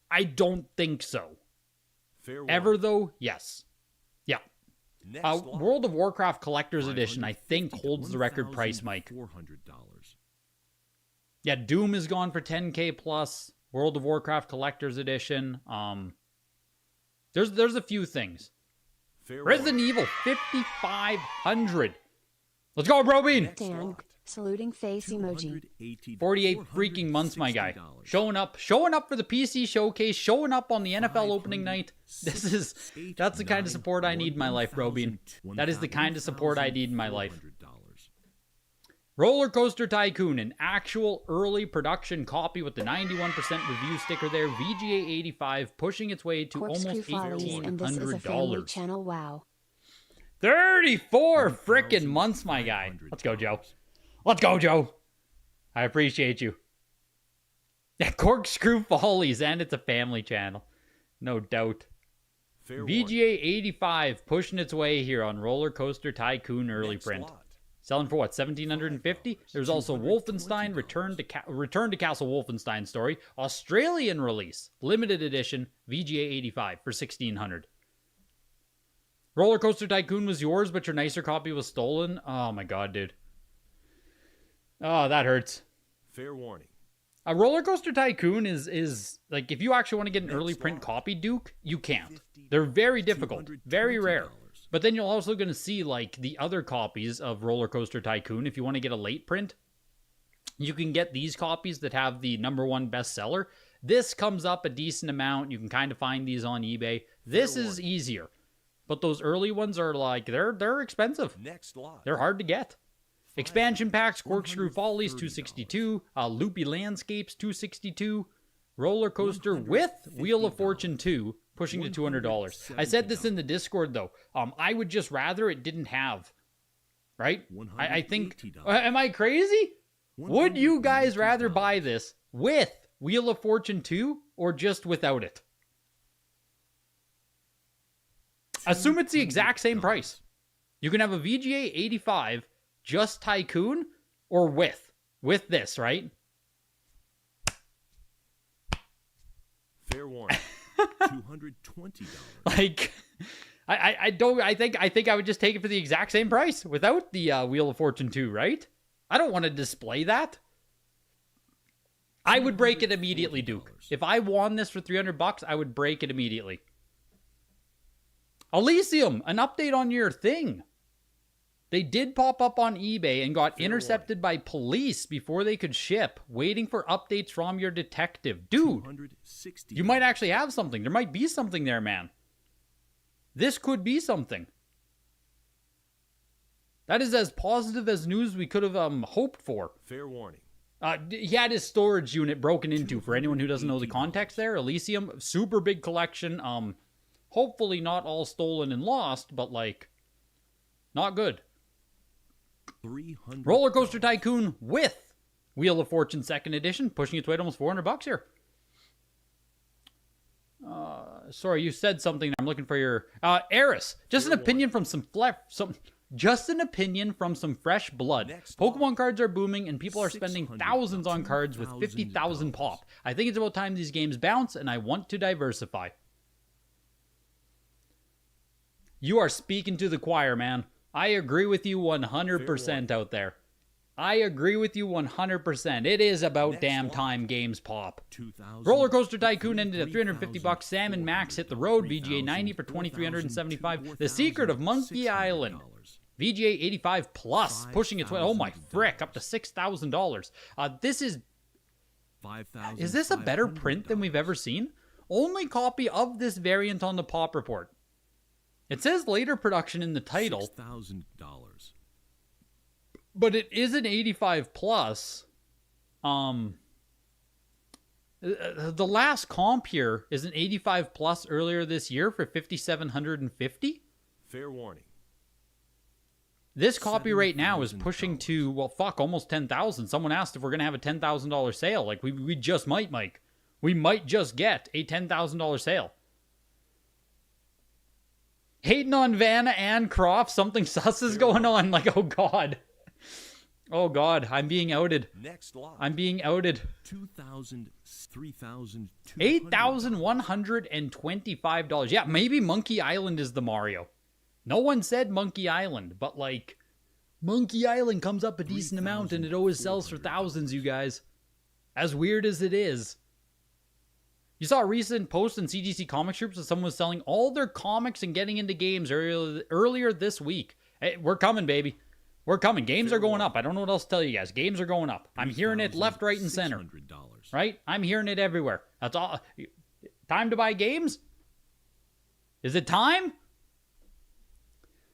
I don't think so. Ever though? Yes. Yeah. World of Warcraft Collector's Edition, I think, holds the record price, Mike. Yeah, Doom is gone for 10K plus. World of Warcraft Collector's Edition. There's a few things. Resident Evil 5500. Let's go, bro bean.
Dan, saluting face emoji.
48 freaking months, my guy. Showing up for the PC showcase, showing up on the NFL opening night. That's the kind of support I need in my life, bro bean. That is the kind of support I need in my life. Roller Coaster Tycoon, an actual early production copy with the 91% review sticker there. VGA 85, pushing its way to almost $1,800.
Channel, wow.
34 frickin' months, my guy. Let's go, Joe. Let's go, Joe. I appreciate you. Yeah, Corkscrew Follies, and it's a family channel. No doubt. VGA 85, pushing its way here on Roller Coaster Tycoon early print. Selling for what, $1,750? There's also Wolfenstein, Return to Castle Wolfenstein story, Australian release, limited edition, VGA 85 for $1,600. Roller Coaster Tycoon was yours, but your nicer copy was stolen. Oh my god, dude. Oh, that hurts.
Fair warning.
A Roller Coaster Tycoon is like, if you actually want to get an early print copy, Duke, you can't. They're very difficult, very rare. But then you're also going to see, like, the other copies of Roller Coaster Tycoon. If you want to get a late print, you can get these copies that have the #1 bestseller. This comes up a decent amount. You can kind of find these on eBay. This is easier. But those early ones are, like, they're expensive.
Next lot.
They're hard to get. Expansion packs, Corkscrew Follies, $262. Loopy Landscapes, $262. Roller Coaster with Wheel of Fortune 2. Pushing to $200. I said this in the Discord, though. I would just rather it didn't have. Right? I think... Am I crazy? Would you guys rather buy this with Wheel of Fortune 2 or just without it? Assume it's the exact same price. You can have a VGA 85, just Tycoon, or with this, right?
Fair warning. $220.
Like, I think I would just take it for the exact same price without the Wheel of Fortune 2, right? I don't want to display that. I would break it immediately, Duke. If I won this for $300, I would break it immediately. Elysium, an update on your thing. They did pop up on eBay and got intercepted by police before they could ship, waiting for updates from your detective. Dude, you might actually have something. There might be something there, man. This could be something. That is as positive as news we could have hoped for.
Fair warning.
He had his storage unit broken into, for anyone who doesn't know the context there. Elysium, super big collection. Hopefully not all stolen and lost, but, like, not good. Roller Coaster Tycoon with Wheel of Fortune 2nd Edition, pushing its way to almost $400 here. Sorry, you said something. I'm looking for your Eris. Just an opinion from some fresh blood. Pokemon cards are booming, and people are spending thousands on cards with 50,000 pop. I think it's about time these games bounce, and I want to diversify. You are speaking to the choir, man. I agree with you 100% out there. I agree with you 100%. It is about damn time games pop. Roller Coaster Tycoon ended at $350. Sam and Max hit the road. VGA 90 for $2,375. The Secret of Monkey Island. VGA 85 plus, pushing its way. Oh my frick, up to $6,000. This is this a better print than we've ever seen? Only copy of this variant on the Pop Report. It says later production in the title.
$6,000.
But it is an 85 plus. The last comp here is an 85 plus earlier this year for $5,750.
Fair warning.
This copy right now is pushing to, well, fuck, almost 10,000. Someone asked if we're going to have a $10,000 sale. Like, we just might, Mike. We might just get a $10,000 sale. Hating on Vanna and Croft. Something sus is going on. Like, oh, God. Oh, God. I'm being outed.
Next lot.
I'm being outed. $8,125. Yeah, maybe Monkey Island is the Mario. No one said Monkey Island, but like, Monkey Island comes up a decent amount and it always sells for thousands, you guys. As weird as it is. You saw a recent post in CGC Comics Groups that someone was selling all their comics and getting into games earlier this week. Hey, we're coming, baby. We're coming. Games are going up. I don't know what else to tell you guys. Games are going up. I'm hearing it left, right, and center. Right? I'm hearing it everywhere. That's all. Time to buy games? Is it time?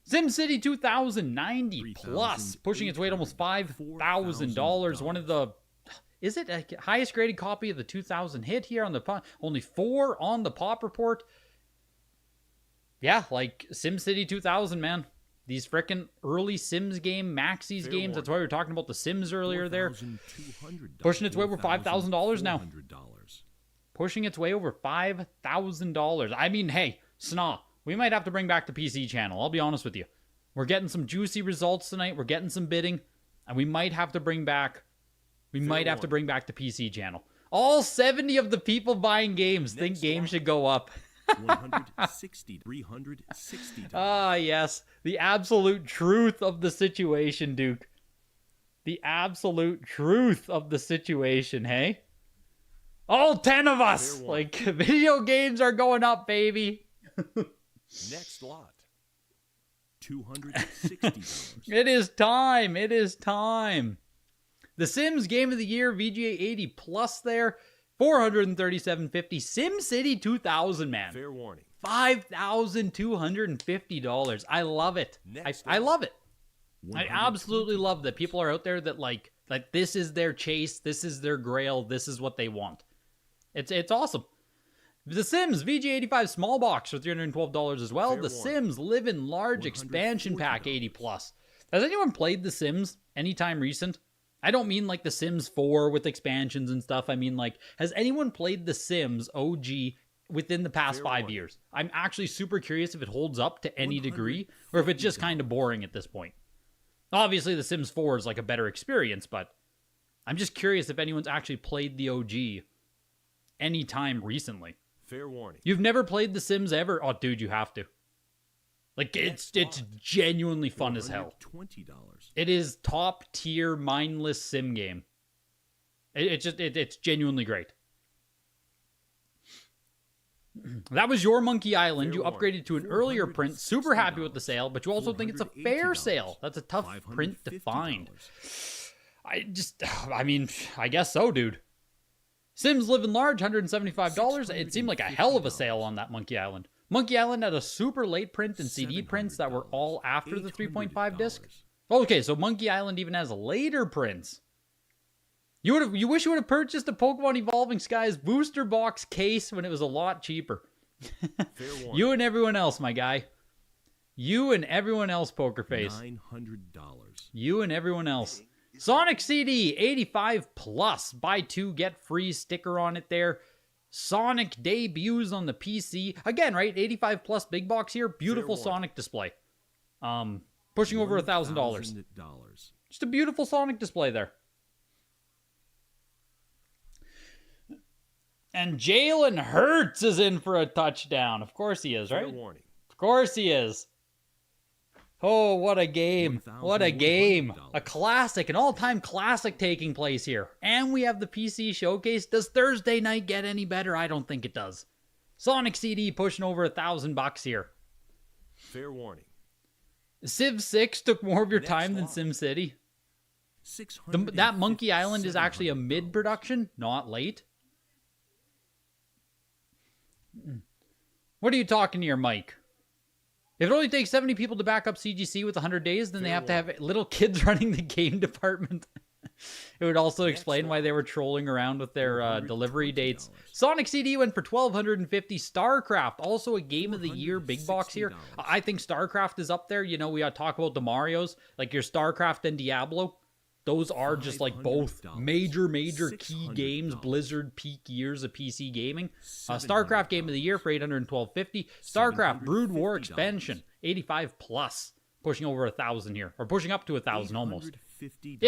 SimCity 2090 plus, pushing its way to almost $5,000. One of the, is it a highest graded copy of the 2000 hit here on the, only 4 on the Pop Report? Yeah, like SimCity 2000, man. These frickin' early Sims game, Maxis games. That's why we were talking about the Sims earlier there. Pushing its way over $5,000 now. Pushing its way over $5,000. I mean, hey, SNES. We might have to bring back the PC channel. I'll be honest with you. We're getting some juicy results tonight. We're getting some bidding. And we might have to bring back... the PC channel. All 70 of the people buying games think games should go up.
$360.
Ah, yes. The absolute truth of the situation, Duke. The absolute truth of the situation, hey? All 10 of us! Like, video games are going up, baby.
Next lot. $260.
It is time. It is time. The Sims Game of the Year, VGA 80 plus there. $437.50. SimCity 2000, man.
Fair warning.
$5,250. I love it. I love it. I absolutely love that people are out there that like this is their chase, this is their grail, this is what they want. It's awesome. The Sims VG85 small box for $312 as well. The Sims Live in Large expansion pack 80 plus. Has anyone played The Sims anytime recent? I don't mean like The Sims 4 with expansions and stuff. I mean like, has anyone played The Sims OG within the past 5 years? I'm actually super curious if it holds up to any degree or if it's just kind of boring at this point. Obviously The Sims 4 is like a better experience, but I'm just curious if anyone's actually played the OG anytime recently.
Fair warning.
You've never played The Sims ever? Oh, dude, you have to. Like, it's genuinely fun as hell.
$20.
It is top tier mindless sim game. It's genuinely great. That was your Monkey Island. You upgraded to an earlier print. Super happy with the sale, but you also think it's a fair sale. That's a tough print to find. I mean, I guess so, dude. Sims Live in Large, $175. It seemed like a hell of a sale on that Monkey Island. Monkey Island had a super late print and CD prints that were all after the 3.5 disc. Okay, so Monkey Island even has later prints. You wish you would have purchased a Pokemon Evolving Skies booster box case when it was a lot cheaper. You and everyone else, my guy. You and everyone else, Poker Face.
$900.
You and everyone else. Sonic CD, 85 plus. Buy 2, get free sticker on it there. Sonic debuts on the PC. Again, right? 85 plus big box here. Beautiful Sonic display. Pushing over $1,000. Just a beautiful Sonic display there. And Jalen Hurts is in for a touchdown. Of course he is, right? Of course he is. Oh, what a game. What a game.
$1,100.
A classic, an all-time classic taking place here. And we have the PC showcase. Does Thursday night get any better? I don't think it does. Sonic CD pushing over $1,000 here.
Fair warning.
Civ 6 took more of your
Next
time than
lot.
SimCity. That Monkey Island is actually a
$657.
mid-production, not late. What are you talking to your mic? If it only takes 70 people to back up CGC with 100 days, then they
Fair
have to have little kids running the game department. It would also
Next
explain why
one.
they were trolling around with their delivery
$420.
dates. Sonic CD went for $1,250. StarCraft, also a Game of the Year big box here.
$460.
I think StarCraft is up there. You know, we got to talk about the Marios, like your StarCraft and Diablo. Those are just like both
$500.
major key games,
$600.
Blizzard peak years of PC gaming. StarCraft Game of the Year for $812.50. StarCraft Brood War
$750.
Expansion, 85 plus, pushing over 1,000 here, or pushing up to 1,000 almost.
$850.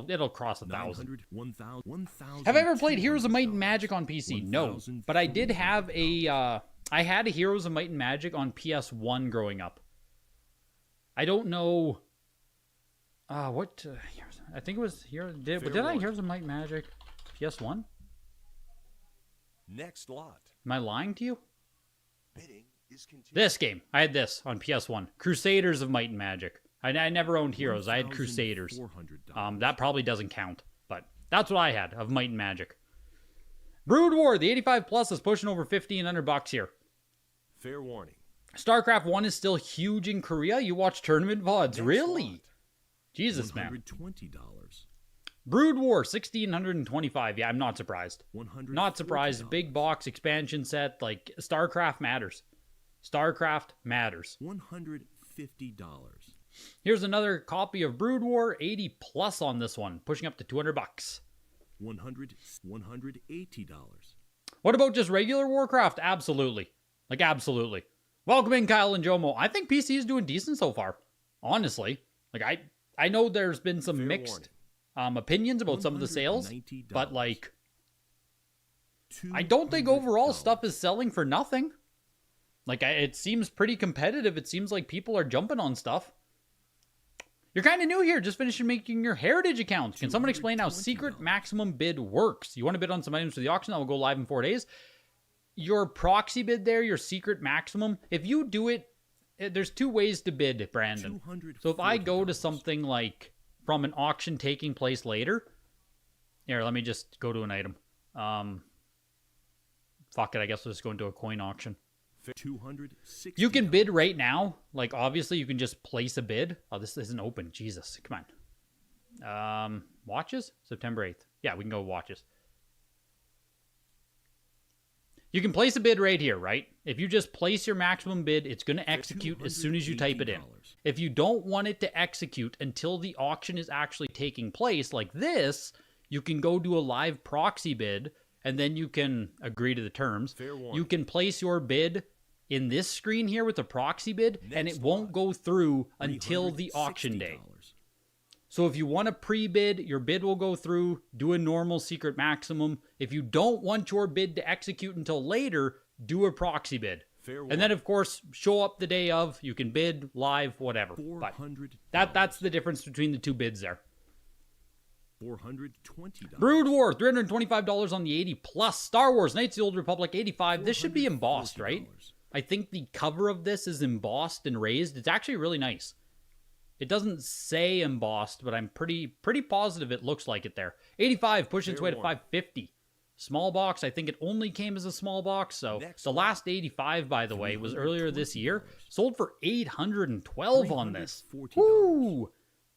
It'll cross 1,000.
900, 1,000,
Have I ever played Heroes of Might and Magic on
$1,000,
PC? No, but I did have a I had a Heroes of Might and Magic on PS1 growing up. I don't know. What? I think it was here. Did I
warning.
Heroes of Might and Magic PS1?
Next lot.
Am I lying to you?
Bidding is continuing.
This game. I had this on PS1. Crusaders of Might and Magic. I never owned Heroes. I had Crusaders.
$1,400.
That probably doesn't count, but that's what I had of Might and Magic. Brood War, the 85 plus is pushing over $1,500 here.
Fair warning.
StarCraft 1 is still huge in Korea. You watch tournament VODs.
Next
Really?
lot.
Jesus, man.
$120.
Brood War, 1,625. Yeah, I'm not surprised.
$140.
Not surprised. Big box expansion set. Like, StarCraft matters. StarCraft matters.
$150.
Here's another copy of Brood War, 80 plus on this one, pushing up to $200.
$180.
What about just regular Warcraft? Absolutely. Like, absolutely. Welcome in, Kyle and Jomo. I think PC is doing decent so far. Honestly. Like, I know there's been some
Fair
mixed opinions about some of the sales,
$190.
but, like, I don't think overall
$200.
stuff is selling for nothing. Like, it seems pretty competitive. It seems like people are jumping on stuff. You're kind of new here, just finishing making your Heritage account. Can someone explain how secret
$220.
maximum bid works? You want to bid on some items for the auction that will go live in 4 days? Your proxy bid there, your secret maximum, if you do it, there's two ways to bid, Brandon. So if I go to
$240.
something like from an auction taking place later, here, let me just go to an item. Fuck it, I guess we'll just go into a coin auction.
$260.
You can bid right now. Like, obviously, you can just place a bid. Oh, this isn't open. Jesus, come on. Watches? September 8th. Yeah, we can go watches. You can place a bid right here, right? If you just place your maximum bid, it's going to execute as soon as you type it in. If you don't want it to execute until the auction is actually taking place, like this, you can go do a live proxy bid, and then you can agree to the terms.
Fair warning.
You can place your bid in this screen here with a proxy bid, and it
Next
won't
lot.
go through until the auction day. So if you want a pre-bid, your bid will go through, do a normal secret maximum. If you don't want your bid to execute until later, do a proxy bid.
Fair
And then, of course, show up the day of. You can bid, live, whatever. But
$400.
that's the difference between the two bids there.
$420.
Brood War, $325 on the 80 plus. Star Wars, Knights of the Old Republic, 85. This should be embossed, right? I think the cover of this is embossed and raised. It's actually really nice. It doesn't say embossed, but I'm pretty positive it looks like it there. 85, pushing its way to 550. Small box, I think it only came as a small box. So
Next
the last 85, by the way, was earlier this year. Sold for $812 on this.
$340.
Woo!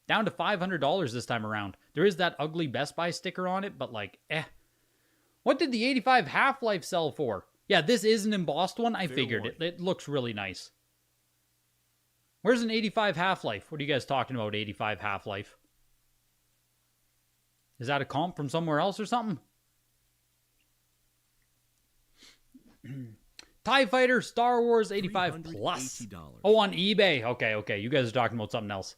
Down to $500 this time around. There is that ugly Best Buy sticker on it, but like, What did the 85 Half-Life sell for? Yeah, this is an embossed one. I figured it. It looks really nice. Where's an 85 Half-Life? What are you guys talking about, 85 Half-Life? Is that a comp from somewhere else or something? TIE Fighter, Star Wars, 85 plus.
$380.
Oh, on eBay. Okay. You guys are talking about something else.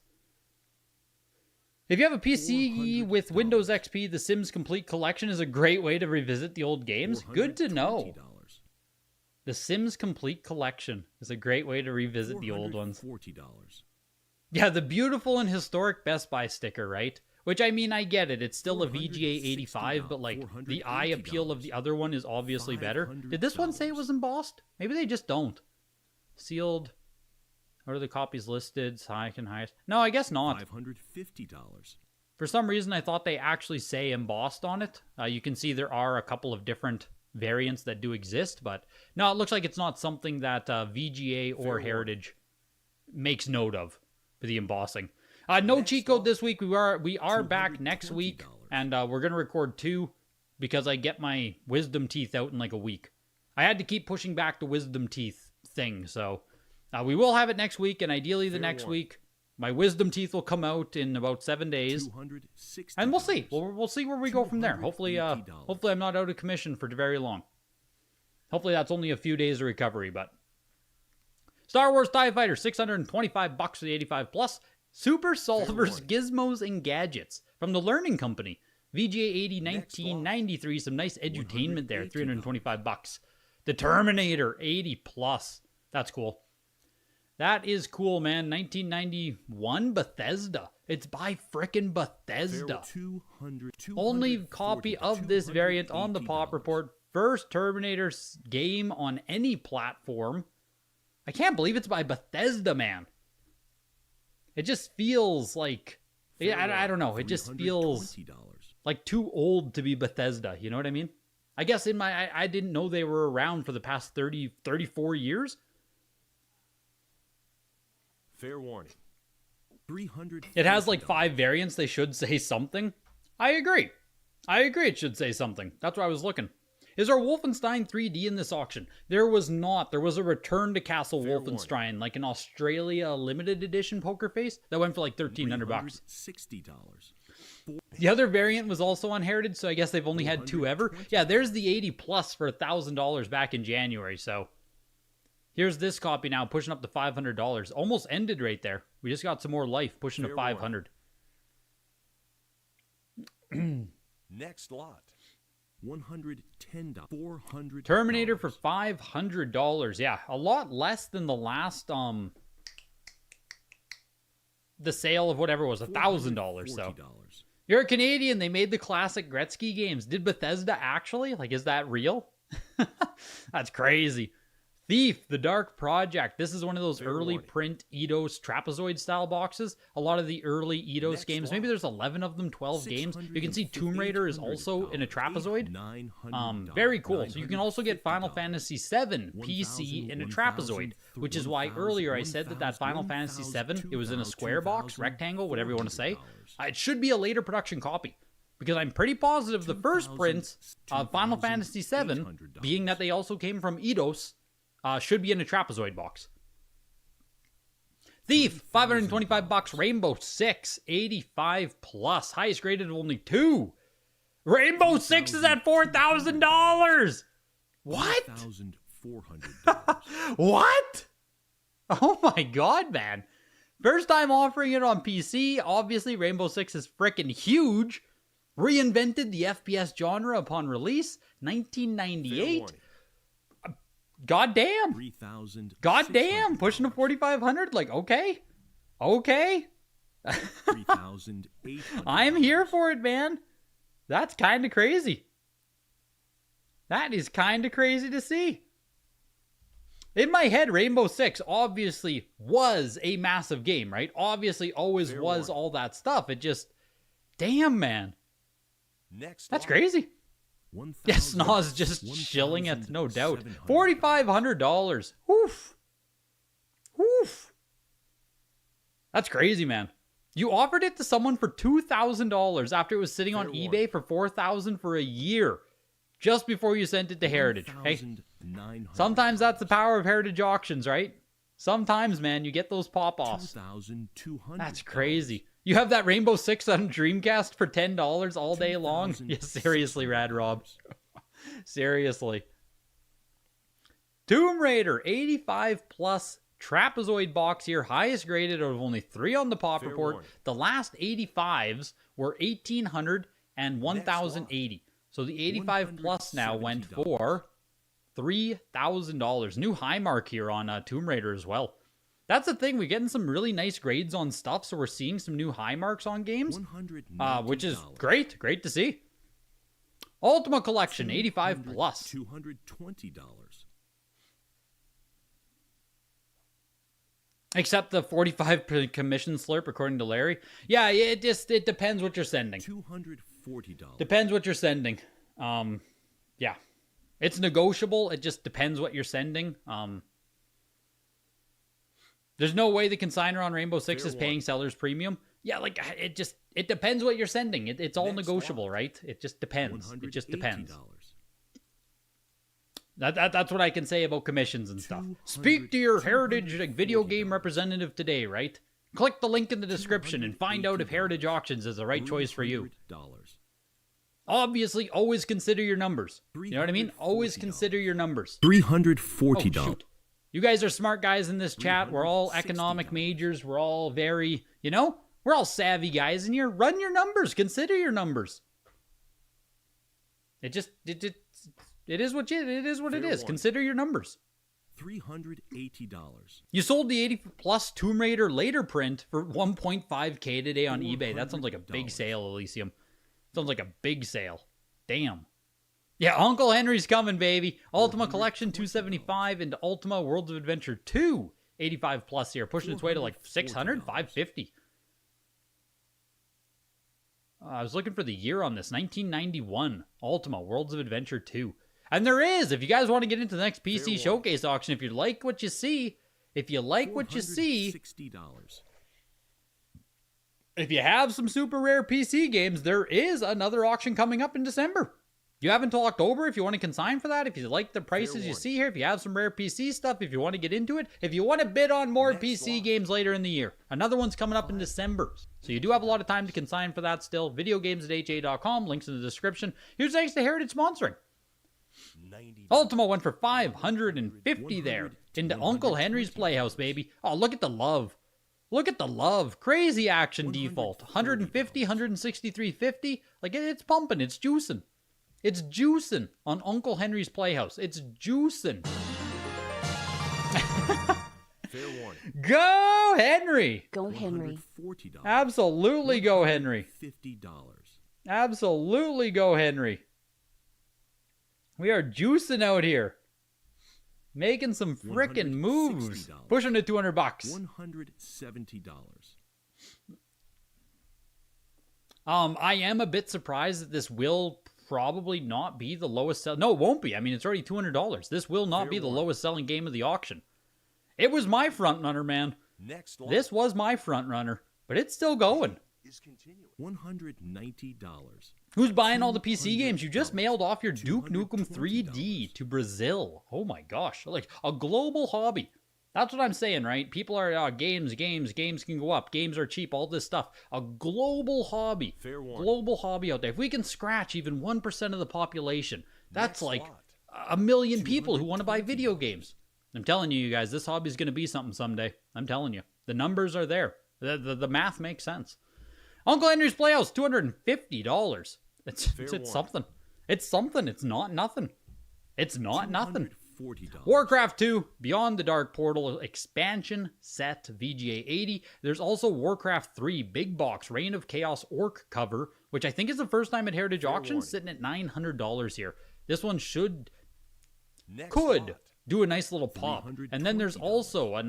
If you have a PC with Windows XP, the Sims Complete Collection is a great way to revisit the old games. Good to know.
$420.
The Sims Complete Collection is a great way to revisit the old ones.
$40.
Yeah, the beautiful and historic Best Buy sticker, right? Which, I mean, I get it. It's still a VGA 85, but like the eye appeal of the other one is obviously better. Did this one say it was embossed? Maybe they just don't. Sealed. What are the copies listed? High and highest. No, I guess not.
$550.
For some reason, I thought they actually say embossed on it. You can see there are a couple of different variants that do exist, but no, it looks like it's not something that VGA or Heritage makes note of for the embossing. No cheat code this week. We are back next week, and we're going to record 2 because I get my wisdom teeth out in like a week. I had to keep pushing back the wisdom teeth thing, so we will have it next week, and ideally the next week. My wisdom teeth will come out in about 7 days, and we'll see. We'll see where we go from there. Hopefully I'm not out of commission for very long. Hopefully that's only a few days of recovery, but Star Wars TIE Fighter, $625 for the 85 plus. Super Solvers, Gizmos, and Gadgets from the Learning Company. VGA 80 1993, some nice edutainment there, $325. The Terminator, 80 plus. That's cool. That is cool, man. 1991 Bethesda. It's by frickin' Bethesda. Only copy of this variant on the Pop Report. First Terminator game on any platform. I can't believe it's by Bethesda, man. It just feels like... I don't know. It just feels like too old to be Bethesda. You know what I mean? I guess I didn't know they were around for the past 34 years.
Fair warning. 300.
It has like 5 variants. They should say something. I agree. It should say something. That's why I was looking. Is there Wolfenstein 3D in this auction? There was not. There was a Return to Castle Wolfenstein, like an Australia limited edition poker face that went for like $1,300.
$60.
The other variant was also on Heritage, so I guess they've only had 2 ever. Yeah, there's the 80 plus for $1,000 back in January. So here's this copy now, pushing up to $500. Almost ended right there. We just got some more life, pushing to 500.
Next lot. $110. $400.
Terminator for $500. Yeah, a lot less than the last the sale of whatever was $1,000. So you're a Canadian. They made the classic Gretzky games. Did Bethesda actually? Like, is that real? That's crazy. Thief, The Dark Project. This is one of those early print Eidos trapezoid style boxes. A lot of the early Eidos games, maybe there's 11 of them, 12 games. You can see Tomb Raider is also in a trapezoid. Very cool. So you can also get Final Fantasy VII PC in a trapezoid, which is why earlier I said that Final Fantasy VII, it was in a square box, rectangle, whatever you want to say. It should be a later production copy. Because I'm pretty positive the first prints of Final Fantasy VII, being that they also came from Eidos, should be in a trapezoid box. Thief, $525. Rainbow Six, 85 plus. Highest graded of only 2. Rainbow Six is at $4,000. What?
$4,400.
What? Oh my god, man. First time offering it on PC. Obviously, Rainbow Six is freaking huge. Reinvented the FPS genre upon release. 1998. God damn. Pushing to 4,500. Like, okay. I'm here for it, man. That's kind of crazy. That is kind of crazy to see. In my head, Rainbow Six obviously was a massive game, right? Obviously always was all that stuff. It just, damn, man. That's crazy. Yes, SNES just chilling at, no doubt. $4,500. Oof. That's crazy, man. You offered it to someone for $2,000 after it was sitting on eBay for $4,000 for a year, just before you sent it to Heritage. Hey, sometimes that's the power of Heritage auctions, right? Sometimes, man, you get those pop-offs. That's crazy. You have that Rainbow Six on Dreamcast for $10 all day long? Yeah, seriously, Rad Rob. Seriously. Tomb Raider, 85 plus trapezoid box here. Highest graded of only 3 on the Pop Report. The last 85s were 1,800 and 1,080. So the 85 plus now went for $3,000. New high mark here on Tomb Raider as well. That's the thing. We're getting some really nice grades on stuff, so we're seeing some new high marks on games, which is great. Great to see. Ultima Collection, 85 plus.
$220.
Except the 45 commission slurp, according to Larry. Yeah, it depends what you're sending.
$240.
Depends what you're sending. Yeah. It's negotiable. It just depends what you're sending. There's no way the consignor on Rainbow Six is paying sellers premium. Yeah, like it depends what you're sending. It's all negotiable, right? It just depends. It just depends. That's what I can say about commissions and stuff. Speak to your Heritage video game representative today, right? Click the link in the description and find out if Heritage Auctions is the right choice for you. Obviously, always consider your numbers. You know what I mean? Always consider your numbers.
$340.
Oh, shoot. You guys are smart guys in this chat. We're all economic majors. We're all very, we're all savvy guys in here. Run your numbers. Consider your numbers. It is what it is. Consider your numbers.
$380.
You sold the 80 plus Tomb Raider later print for 1.5K today on eBay. That sounds like a big sale, Elysium. Sounds like a big sale. Damn. Yeah, Uncle Henry's coming, baby. Ultima Collection 275 into Ultima Worlds of Adventure 2 85 plus here, pushing its way to like 600, 550. I was looking for the year on this, 1991. Ultima Worlds of Adventure 2. And there is, if you guys want to get into the next PC Showcase auction, if you like what you see, if you have some super rare PC games, there is another auction coming up in December. You have until October if you want to consign for that. If you like the prices you see here, if you have some rare PC stuff, if you want to get into it, if you want to bid on more PC games later in the year. Another one's coming up in December. So you do have a lot of time to consign for that still. Videogames@ha.com, links in the description. Here's thanks to Heritage sponsoring. Ultima went for 550 there into Uncle Henry's Playhouse, baby. Oh, look at the love. Look at the love. Crazy action default. 150, 163.50. Like, it's pumping. It's juicing. It's juicing on Uncle Henry's Playhouse. It's juicing.
Fair warning.
Go, Henry.
Go, Henry.
Absolutely go, Henry.
$50.
Absolutely go, Henry. We are juicing out here. Making some frickin' moves. Pushing to $200.
$170.
I am a bit surprised that this will probably not be the lowest selling. No, it won't be. I mean, it's already $200. This will not be the lowest selling game of the auction. It was my front runner, man. This was my front runner, but it's still going.
$190.
Who's buying all the PC games? You just mailed off your Duke Nukem 3D to Brazil. Oh my gosh. Like a global hobby. That's what I'm saying, right? People are, games can go up. Games are cheap, all this stuff. A global hobby. Global hobby out there. If we can scratch even 1% of the population, that's like a million people who want to buy video games. I'm telling you guys, this hobby is going to be something someday. I'm telling you. The numbers are there. The math makes sense. Uncle Henry's Playhouse, $250. It's something. It's something. It's not nothing. It's not nothing. Warcraft 2, Beyond the Dark Portal expansion set, VGA 80. There's also Warcraft 3 big box Reign of Chaos Orc cover, which I think is the first time at Heritage Auctions, sitting at $900 here. This one could do a nice little pop. And then there's also a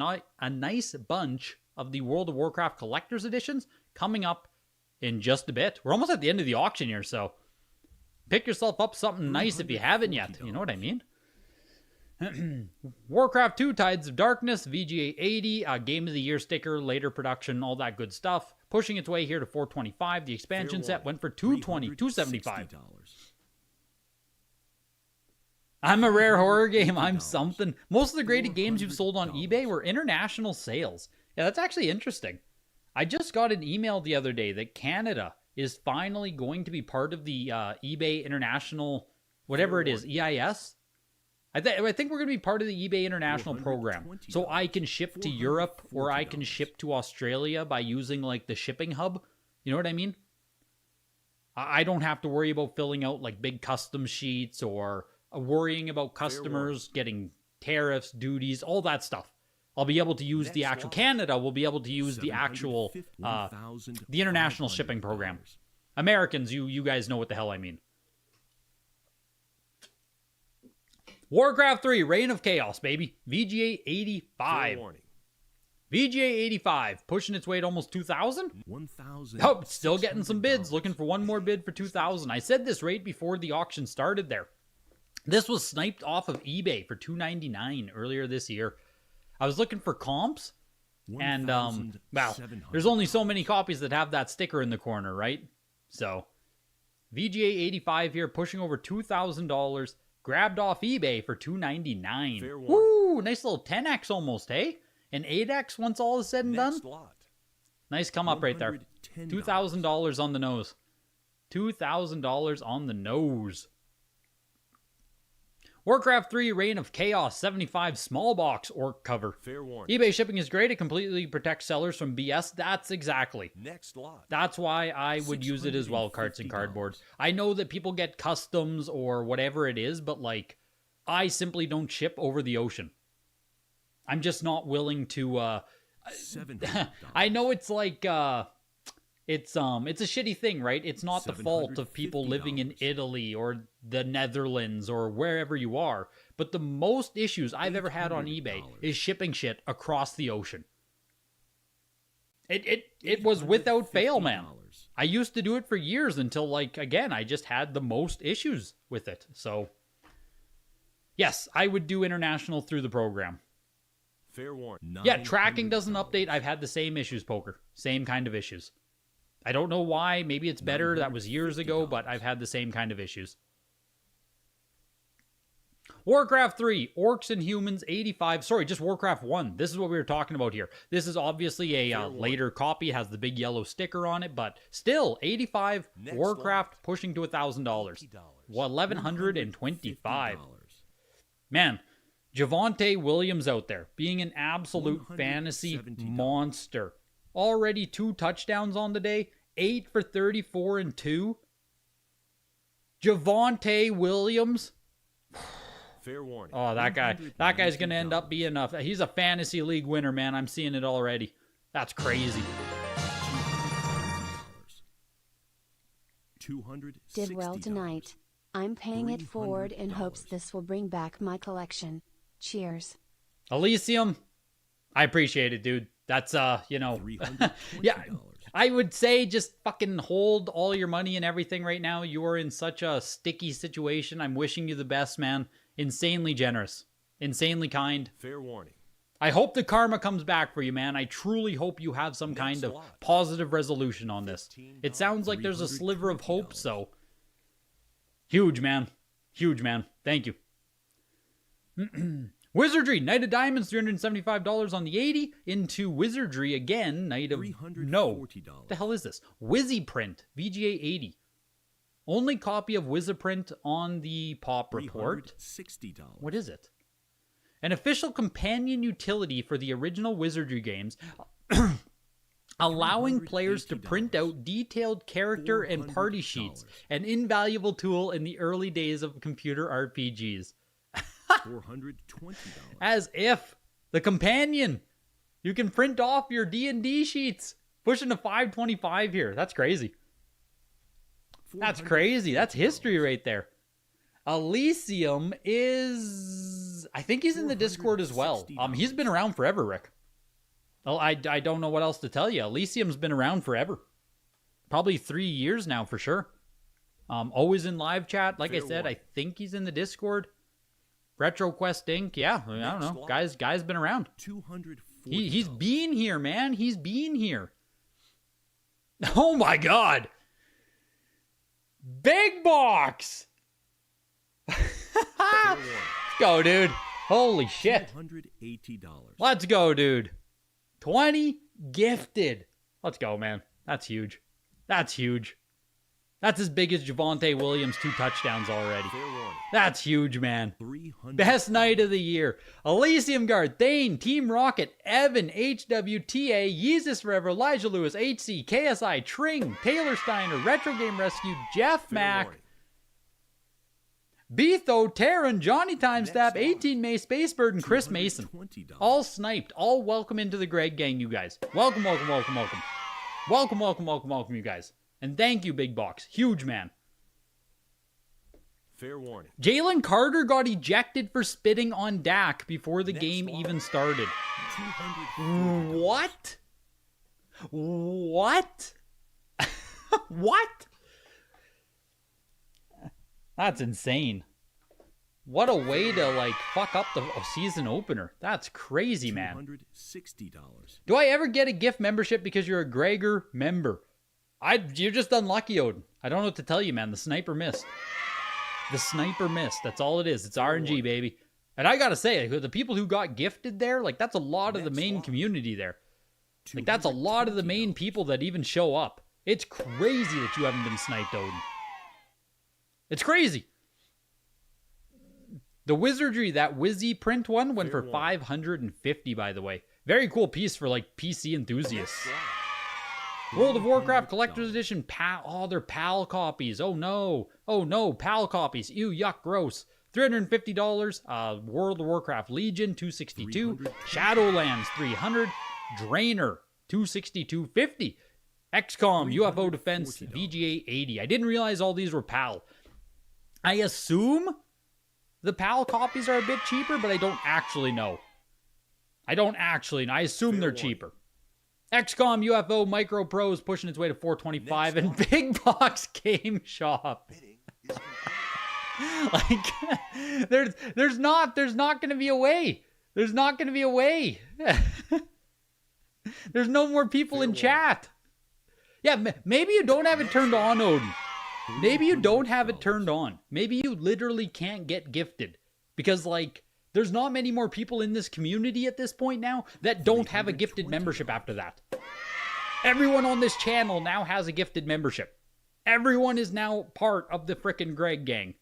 nice bunch of the World of Warcraft collector's editions coming up in just a bit. We're almost at the end of the auction here, so pick yourself up something nice if you haven't yet. You know what I mean? Warcraft 2 Tides of Darkness, VGA 80, Game of the Year sticker, later production, all that good stuff. Pushing its way here to $425. The expansion set went for $275. I'm a rare horror game. I'm something. Most of the graded games you've sold on eBay were international sales. Yeah, that's actually interesting. I just got an email the other day that Canada is finally going to be part of the eBay International, whatever it is, EIS. I think we're going to be part of the eBay International program. So I can ship to Europe or I can ship to Australia by using like the shipping hub. You know what I mean? I don't have to worry about filling out like big custom sheets or worrying about customers getting tariffs, duties, all that stuff. I'll be able to use the actual Canada. We'll be able to use the actual the international shipping program. Americans, you guys know what the hell I mean. Warcraft 3, Reign of Chaos, baby. VGA 85. VGA 85, pushing its way to almost 2,000.
1,000.
Oh, still getting some bids. Looking for one more bid for 2,000. I said this right before the auction started there. This was sniped off of eBay for $299 earlier this year. I was looking for comps, and wow, there's only so many copies that have that sticker in the corner, right? So, VGA 85 here, pushing over $2,000. Grabbed off eBay for $299. Woo! Nice little 10x almost, hey? An 8x once all is said and done? Nice come up right there. $2,000 on the nose. $2,000 on the nose. Warcraft 3 Reign of Chaos 75 small box orc cover. eBay shipping is great. It completely protects sellers from BS. That's exactly. That's why I would use it as well, carts and cardboard. I know that people get customs or whatever it is, but like, I simply don't ship over the ocean. I'm just not willing to I know it's like it's a shitty thing, right? It's not the fault of people living in Italy or the Netherlands or wherever you are, but the most issues I've ever had on eBay is shipping shit across the ocean. It was without fail, man. I used to do it for years until, like, again, I just had the most issues with it. So yes, I would do international through the program. Yeah, tracking doesn't update. I've had the same issues, Poker. Same kind of issues. I don't know why. Maybe it's better. That was years ago, but I've had the same kind of issues. Warcraft 3, Orcs and Humans 85. Sorry, just Warcraft 1. This is what we were talking about here. This is obviously a later copy. It has the big yellow sticker on it, but still, 85. Warcraft pushing to $1,000. $1,125. Man, Javonte Williams out there being an absolute fantasy monster. Already 2 touchdowns on the day. 8 for 34 and 2. Javonte Williams.
Fair warning.
Oh, that guy's going to end up being he's a fantasy league winner, man. I'm seeing it already. That's crazy.
Did well tonight. I'm paying it forward in hopes this will bring back my collection. Cheers.
Elysium, I appreciate it, dude. That's, yeah, I would say just fucking hold all your money and everything right now. You are in such a sticky situation. I'm wishing you the best, man. Insanely generous. Insanely kind.
Fair warning.
I hope the karma comes back for you, man. I truly hope you have some kind of positive resolution on this. It sounds like there's a sliver of hope, so. Huge, man. Huge, man. Thank you. Wizardry, Knight of Diamonds, $375 on the 80. Into Wizardry again, Knight of... No. What the hell is this? Wiziprint, VGA 80. Only copy of Wiziprint on the Pop Report.
$60.
What is it? An official companion utility for the original Wizardry games, allowing players to print out detailed character and party sheets. An invaluable tool in the early days of computer RPGs.
$420.
As if the companion, you can print off your D&D sheets. Pushing to $525 here. That's crazy. That's crazy. That's history right there. Elysium is, I think he's in the Discord as well. He's been around forever, Rick. Well, I don't know what else to tell you. Elysium's been around forever. Probably 3 years now for sure. Always in live chat. Like I said, I think he's in the Discord. RetroQuest Inc. Yeah, I don't know. Guy's been around. He's been here, man. He's been here. Oh my God. Big box. Let's go, dude. Holy shit.
$280.
Let's go, dude. 20 gifted. Let's go, man. That's huge. That's huge. That's as big as Javonte Williams' 2 touchdowns already. That's huge, man. Best night of the year. Elysium Guard, Thane, Team Rocket, Evan, HWTA, Yeezus Forever, Elijah Lewis, HC, KSI, Tring, Taylor Steiner, Retro Game Rescue, Jeff Mack, Betho, Taryn, Johnny Timestamp, 18 May, Spacebird, and Chris Mason. All sniped. All welcome into the Greg Gang, you guys. Welcome, welcome, welcome, welcome. Welcome, welcome, welcome, welcome, you guys. And thank you, Big Box. Huge man.
Fair warning.
Jalen Carter got ejected for spitting on Dak before the game even started. What? What? What? That's insane. What a way to, like, fuck up the season opener. That's crazy, man.
$260.
Do I ever get a gift membership because you're a Gregor member? You're just unlucky, Odin. I don't know what to tell you, man. The sniper missed. The sniper missed. That's all it is. It's RNG, baby. And I gotta say, the people who got gifted there, like, that's a lot of the main community there. Like, that's a lot of the main people that even show up. It's crazy that you haven't been sniped, Odin. It's crazy. The Wizardry, that Wizzy print one, went for $550, by the way. Very cool piece for, like, PC enthusiasts. World of Warcraft Collector's Edition. They're PAL copies. Oh, no. Oh, no. PAL copies. Ew, yuck, gross. $350. World of Warcraft Legion, $262. Shadowlands, $300. Drainer, $262.50. XCOM, UFO Defense, VGA 80. I didn't realize all these were PAL. I assume the PAL copies are a bit cheaper, but I don't actually know. I assume they're cheaper. XCOM, UFO, Micro Pros pushing its way to $425, and Big Box Game Shop. Like, there's not going to be a way. There's not going to be a way. There's no more people in chat. Yeah, maybe you don't have it turned on, Odin. Maybe you don't have it turned on. Maybe you literally can't get gifted. Because, like, there's not many more people in this community at this point now that don't have a gifted membership after that. Everyone on this channel now has a gifted membership. Everyone is now part of the frickin' Greg Gang.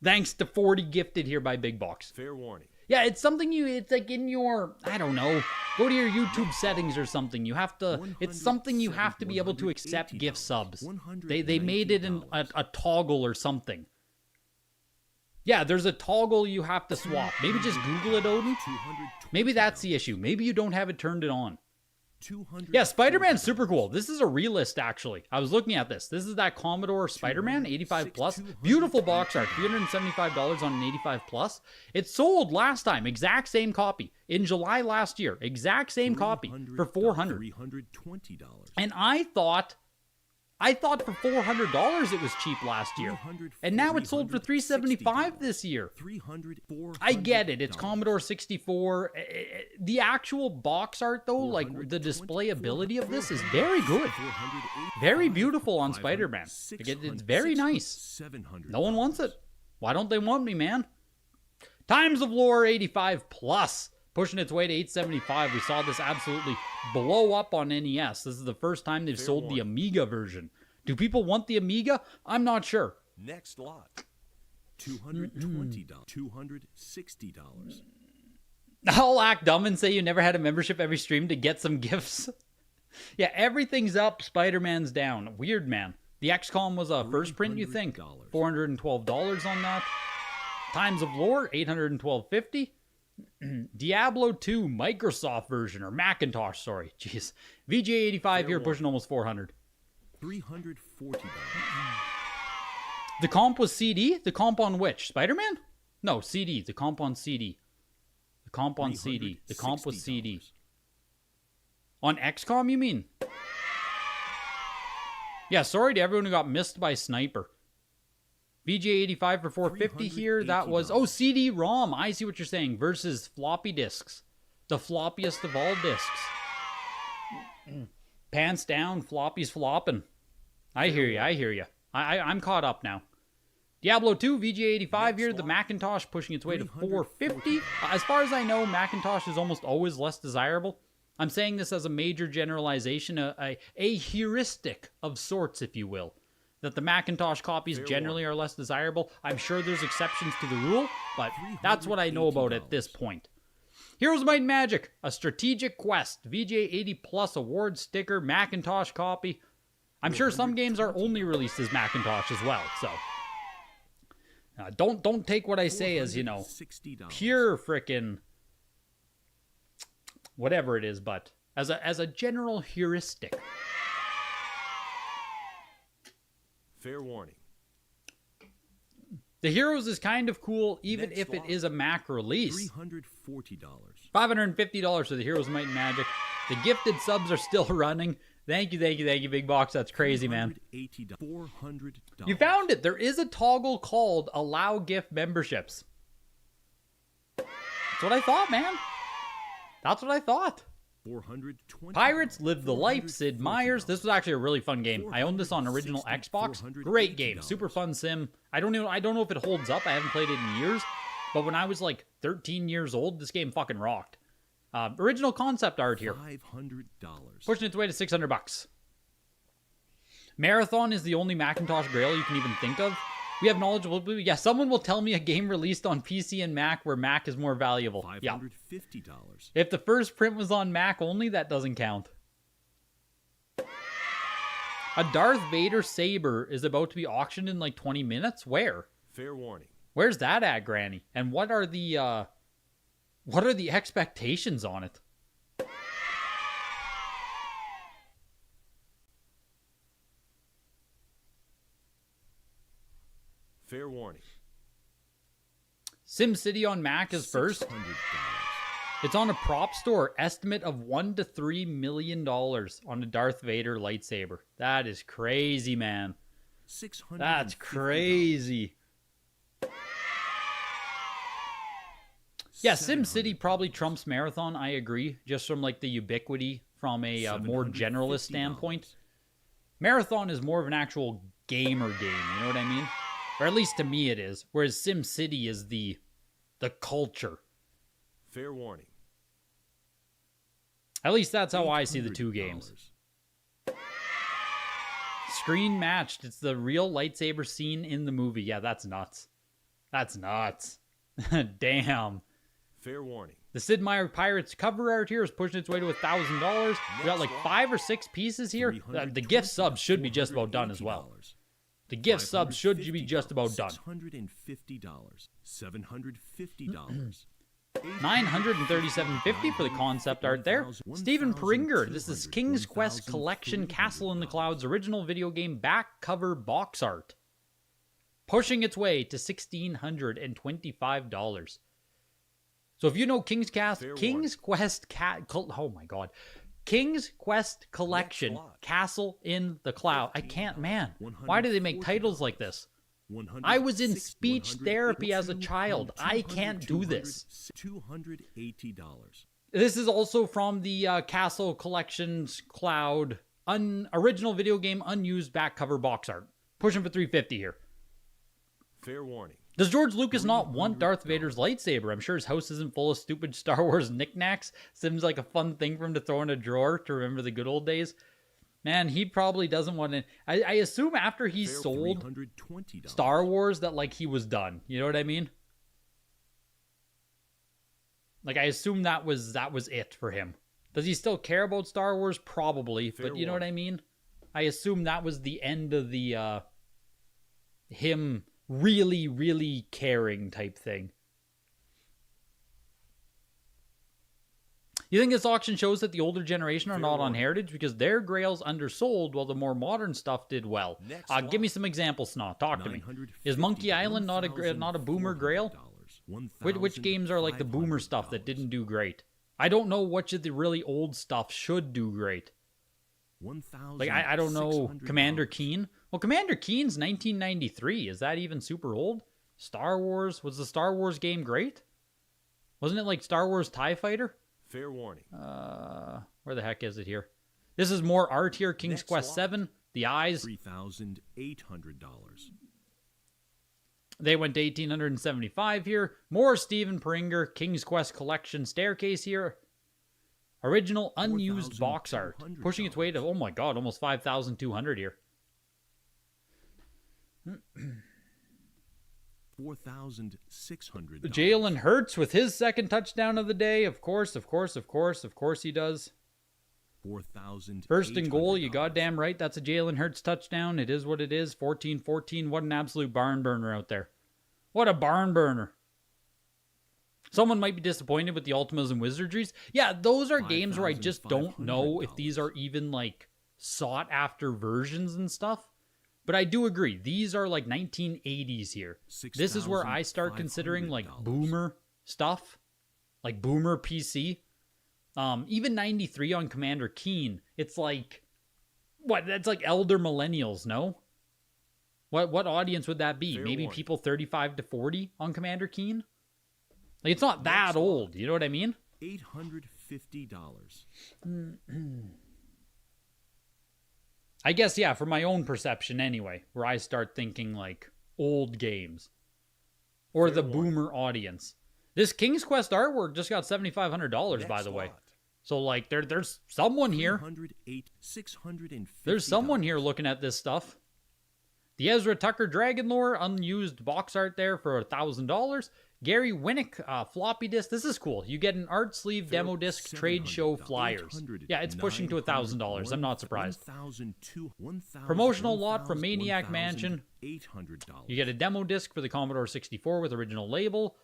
Thanks to 40 gifted here by Big Box.
Fair warning.
Yeah, it's something it's like in your, I don't know, go to your YouTube settings or something. You have to, it's something you have to be able to accept gift subs. They made it in a toggle or something. Yeah, there's a toggle you have to swap. Maybe just Google it, Odin. Maybe that's the issue. Maybe you don't have it turned on. Yeah, Spider-Man's super cool. This is a realist, actually. I was looking at this. This is that Commodore Spider-Man, 85 plus. Beautiful box art, $375 on an 85 plus. It sold last time, exact same copy, in July last year. Exact same copy for $400. And I thought for $400 it was cheap last year. And now it's sold for $375 this year. I get it. It's Commodore 64. The actual box art, though, like the displayability of this is very good. Very beautiful on Spider-Man. It's very nice. No one wants it. Why don't they want me, man? Times of Lore 85 plus. Pushing its way to $875. We saw this absolutely blow up on NES. This is the first time they've sold the Amiga version. Do people want the Amiga? I'm not sure.
Next lot. $220. $260.
I'll act dumb and say you never had a membership every stream to get some gifts. Yeah, everything's up. Spider-Man's down. Weird, man. The XCOM was a first print, you think? $412 on that. Times of Lore, $812.50. Diablo 2 Microsoft version, or Macintosh, sorry. Jeez. VGA 85 here, pushing almost $400.
$340.
The comp was CD? The comp on which? Spider-Man? No, CD. The comp on CD. The comp on CD. The comp was CD. On XCOM, you mean? Yeah, sorry to everyone who got missed by Sniper. VGA 85 for $450 here. That was, oh, CD-ROM. I see what you're saying. Versus floppy disks. The floppiest of all disks. Pants down, floppies flopping. I hear you, I hear you. I'm caught up now. Diablo 2, VGA 85 here. The Macintosh pushing its way to $450. As far as I know, Macintosh is almost always less desirable. I'm saying this as a major generalization, a heuristic of sorts, if you will. That the Macintosh copies generally are less desirable. I'm sure there's exceptions to the rule, but that's what I know about at this point. Heroes of Might and Magic, a strategic quest, VGA 80 plus award sticker, Macintosh copy. I'm sure some games are only released as Macintosh as well, so. Don't take what I say as, you know,
$460.
pure frickin' whatever it is, but as a general heuristic.
Fair warning.
The Heroes is kind of cool, even
Next
if it
lot.
is a Mac release.
$340.
$550 for the Heroes of Might and Magic. The gifted subs are still running. Thank you, Big Box. That's crazy, man.
$400.
You found it. There is a toggle called Allow Gift Memberships. That's what I thought, man. That's what I thought.
$420.
Pirates Live the Life, Sid Meier's. This was actually a really fun game. I owned this on original Xbox. Great game. Super fun sim. I don't know if it holds up. I haven't played it in years. But when I was like 13 years old, this game fucking rocked. Original concept art here.
$500.
Pushing its way to $600. Marathon is the only Macintosh Grail you can even think of. We have knowledgeable people. Yeah, someone will tell me a game released on PC and Mac where Mac is more valuable. Yeah.
$550.
If the first print was on Mac only, that doesn't count. A Darth Vader saber is about to be auctioned in like 20 minutes. Where?
Fair warning.
Where's that at, Granny? And what are the expectations on it?
Fair warning.
SimCity on Mac is first.
$600.
It's on a prop store. Estimate of $1 to $3 million on a Darth Vader lightsaber. That is crazy, man.
$650.
That's crazy. Yeah, SimCity probably trumps Marathon. I agree. Just from like the ubiquity from a more generalist standpoint. Marathon is more of an actual gamer game. You know what I mean? Or at least to me it is. Whereas SimCity is the culture.
Fair warning.
At least that's how I see the two games. Screen matched. It's the real lightsaber scene in the movie. Yeah, that's nuts. That's nuts. Damn.
Fair warning.
The Sid Meier Pirates cover art here is pushing its way to $1,000. We got like 5 or 6 pieces here. The gift subs should be just about done as well. The gift subs should be just about done.
$650. $750.
$937.50 for the concept art there. Stephen Peringer. This is King's Quest Collection Castle in the Clouds original video game back cover box art. Pushing its way to $1,625. So if you know King's Quest Collection Castle in the Cloud. I can't, man. Why do they make titles like this? I was in speech therapy as a child. I can't do this.
$280.
This is also from the Castle Collections Cloud original video game unused back cover box art. Pushing for $350 here.
Fair warning.
Does George Lucas not want Darth Vader's lightsaber? I'm sure his house isn't full of stupid Star Wars knickknacks. Seems like a fun thing for him to throw in a drawer to remember the good old days. Man, he probably doesn't want to... I assume after he sold Star Wars that, like, he was done. You know what I mean? Like, I assume that was it for him. Does he still care about Star Wars? Probably. But you know what I mean? I assume that was the end of the... him really, really caring type thing. You think this auction shows that the older generation are not on Heritage because their grails undersold while the more modern stuff did well? Give me some examples, Snot. Talk to me. Is Monkey Island not a boomer grail? Which games are like the boomer stuff that didn't do great? I don't know which of the really old stuff should do great. Like, I don't know. Commander Keen? Well, Commander Keen's 1993. Is that even super old? Star Wars? Was the Star Wars game great? Wasn't it like Star Wars TIE Fighter?
Fair warning.
Where the heck is it here? This is more art here. King's Quest 7. The eyes.
$3,800.
They went to $1,875 here. More Stephen Peringer. King's Quest Collection staircase here. Original unused box art. Pushing its way to, oh my god, almost $5,200 here.
$4,600.
Jalen Hurts with his second touchdown of the day. Of course he does. First and goal, you goddamn right. That's a Jalen Hurts touchdown. It is what it is. 14-14. What an absolute barn burner out there. What a barn burner. Someone might be disappointed with the Ultimas and Wizardries. Yeah, those are games where I just don't know if these are even like sought after versions and stuff. But I do agree. These are like 1980s here. This is where I start considering like boomer stuff. Like boomer PC. Even 93 on Commander Keen. It's like, what? That's like elder millennials, no? What audience would that be? Maybe people 35 to 40 on Commander Keen? Like, it's not that old. You know what I mean?
$850.
I guess, yeah, for my own perception anyway, where I start thinking like old games. Or the boomer audience. This King's Quest artwork just got $7,500, by the way. So, like, there's someone here. There's someone here looking at this stuff. The Ezra Tucker Dragon Lore, unused box art there for $1,000. Gary Winnick floppy disk. This is cool. You get an art sleeve, demo disc, trade show flyers. Yeah, it's pushing to $1,000. I'm not surprised. Promotional lot from Maniac Mansion. You get a demo disc for the Commodore 64 with original label.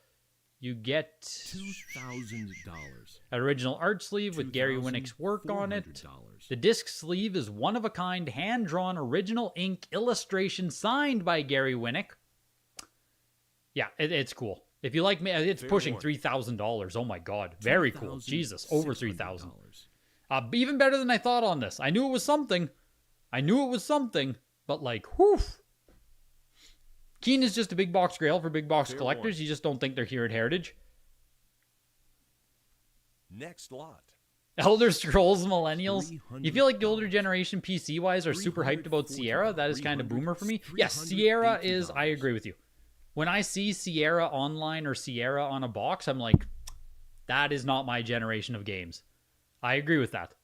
You get
$2,000.
an original art sleeve with Gary Winnick's work on it. The disc sleeve is one-of-a-kind, hand-drawn, original ink illustration signed by Gary Winnick. Yeah, it's cool. If you like me, it's pushing $3,000. Oh my God, very cool. Jesus, over $3,000. Even better than I thought on this. I knew it was something. But like, whew. Keen is just a big box grail for big box collectors. You just don't think they're here at Heritage.
Next lot.
Elder Scrolls Millennials. You feel like the older generation PC-wise are super hyped about Sierra? That is kind of boomer for me. Yes, Sierra is, I agree with you. When I see Sierra online or Sierra on a box, I'm like, that is not my generation of games. I agree with that.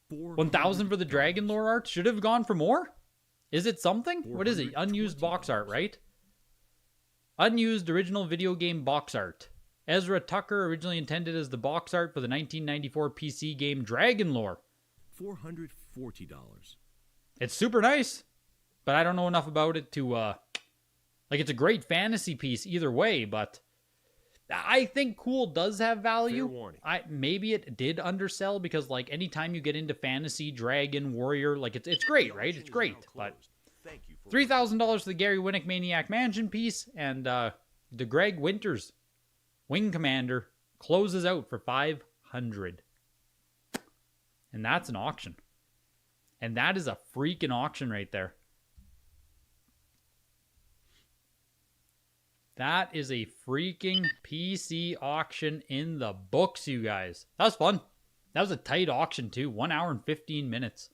1,000 for the Dragon Lore art? Should have gone for more? Is it something? What is it? Unused box art, right? Unused original video game box art. Ezra Tucker, originally intended as the box art for the 1994 PC game Dragon Lore.
$440.
It's super nice, but I don't know enough about it to, like, it's a great fantasy piece either way, but I think cool does have value. Maybe it did undersell because, like, anytime you get into fantasy, dragon, warrior, like, it's great, right? It's great, but $3,000 for the Gary Winnick Maniac Mansion piece, and the Greg Winters Wing Commander closes out for $500. And that's an auction. And that is a freaking auction right there. That is a freaking PC auction in the books, you guys. That was fun. That was a tight auction, too. 1 hour and 15 minutes.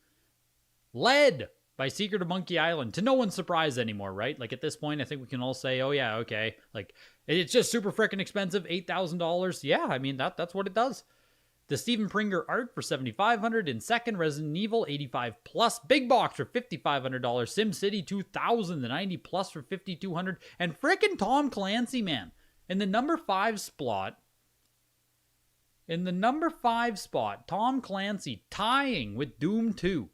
Led by Secret of Monkey Island. To no one's surprise anymore, right? Like, at this point, I think we can all say, oh, yeah, okay. Like, it's just super freaking expensive. $8,000. Yeah, I mean, that's what it does. The Steven Pringer art for $7,500. In second, Resident Evil 85 plus. Big box for $5,500. SimCity 2000, the 90 plus for $5,200. And frickin' Tom Clancy, man. In the number 5 spot. Tom Clancy tying with Doom 2.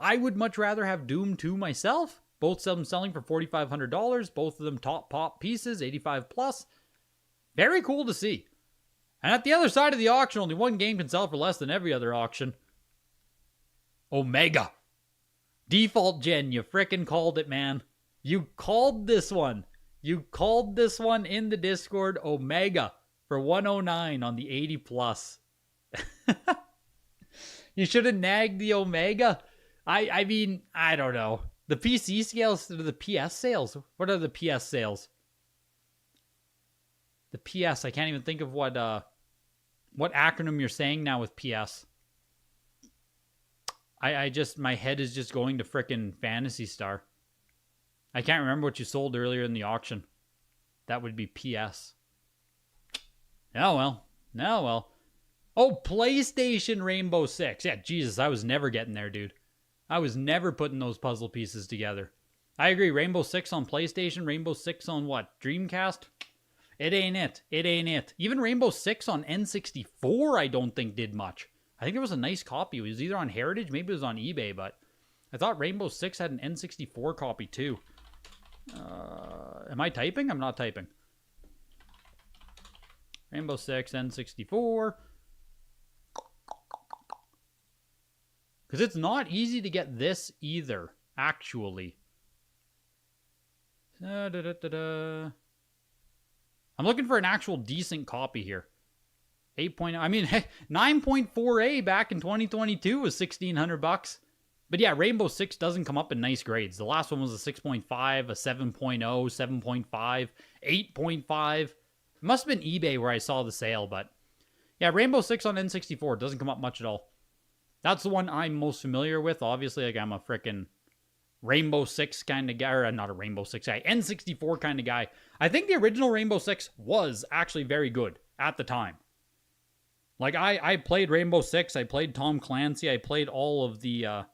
I would much rather have Doom 2 myself. Both of them selling for $4,500. Both of them top pop pieces, 85 plus. Very cool to see. And at the other side of the auction, only one game can sell for less than every other auction. Omega. Default gen, you frickin' called it, man. You called this one. You called this one in the Discord. Omega for $109 on the 80 plus. You should have nagged the Omega. I mean, I don't know. The PC sales, the PS sales. What are the PS sales? The PS, I can't even think of what acronym you're saying now with PS. I just, my head is just going to frickin' Phantasy Star. I can't remember what you sold earlier in the auction. That would be PS. Oh well. Oh, PlayStation Rainbow Six. Yeah, Jesus, I was never getting there, dude. I was never putting those puzzle pieces together. I agree, Rainbow Six on PlayStation, Rainbow Six on what? Dreamcast? It ain't it. Even Rainbow Six on N64 I don't think did much. I think it was a nice copy. It was either on Heritage, maybe it was on eBay, but I thought Rainbow Six had an N64 copy too. Am I typing? I'm not typing. Rainbow Six, N64. Because it's not easy to get this either, actually. I'm looking for an actual decent copy here. 8.0. I mean, 9.4A back in 2022 was $1,600. But yeah, Rainbow Six doesn't come up in nice grades. The last one was a 6.5, a 7.0, 7.5, 8.5. It must have been eBay where I saw the sale, but yeah, Rainbow Six on N64 doesn't come up much at all. That's the one I'm most familiar with. Obviously, like I'm a freaking Rainbow Six kind of guy, or not a Rainbow Six guy, N64 kind of guy. I think the original Rainbow Six was actually very good at the time. Like, I played Rainbow Six, I played Tom Clancy, I played all of the,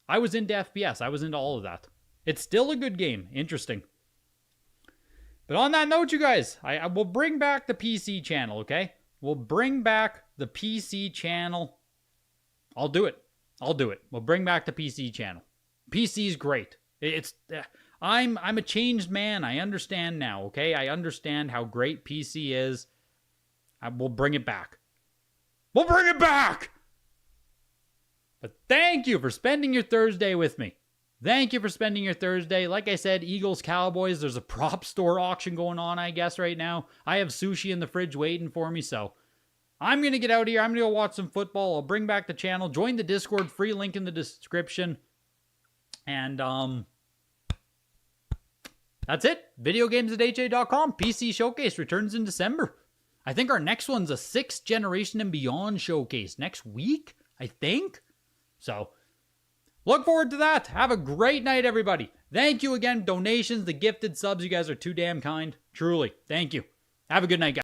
I was into FPS, I was into all of that. It's still a good game, interesting. But on that note, you guys, I will bring back the PC channel, okay? We'll bring back the PC channel. I'll do it. We'll bring back the PC channel. PC's great. I'm a changed man. I understand now, okay? I understand how great PC is. We'll bring it back. We'll bring it back! But thank you for spending your Thursday with me. Thank you for spending your Thursday. Like I said, Eagles, Cowboys, there's a prop store auction going on, I guess, right now. I have sushi in the fridge waiting for me, so I'm going to get out of here. I'm going to go watch some football. I'll bring back the channel. Join the Discord. Free link in the description. And, that's it. VideoGamesAtHA.com. PC Showcase returns in December. I think our next one's a 6th Generation and Beyond showcase next week, I think. So, look forward to that. Have a great night, everybody. Thank you again. Donations, the gifted subs. You guys are too damn kind. Truly. Thank you. Have a good night, guys.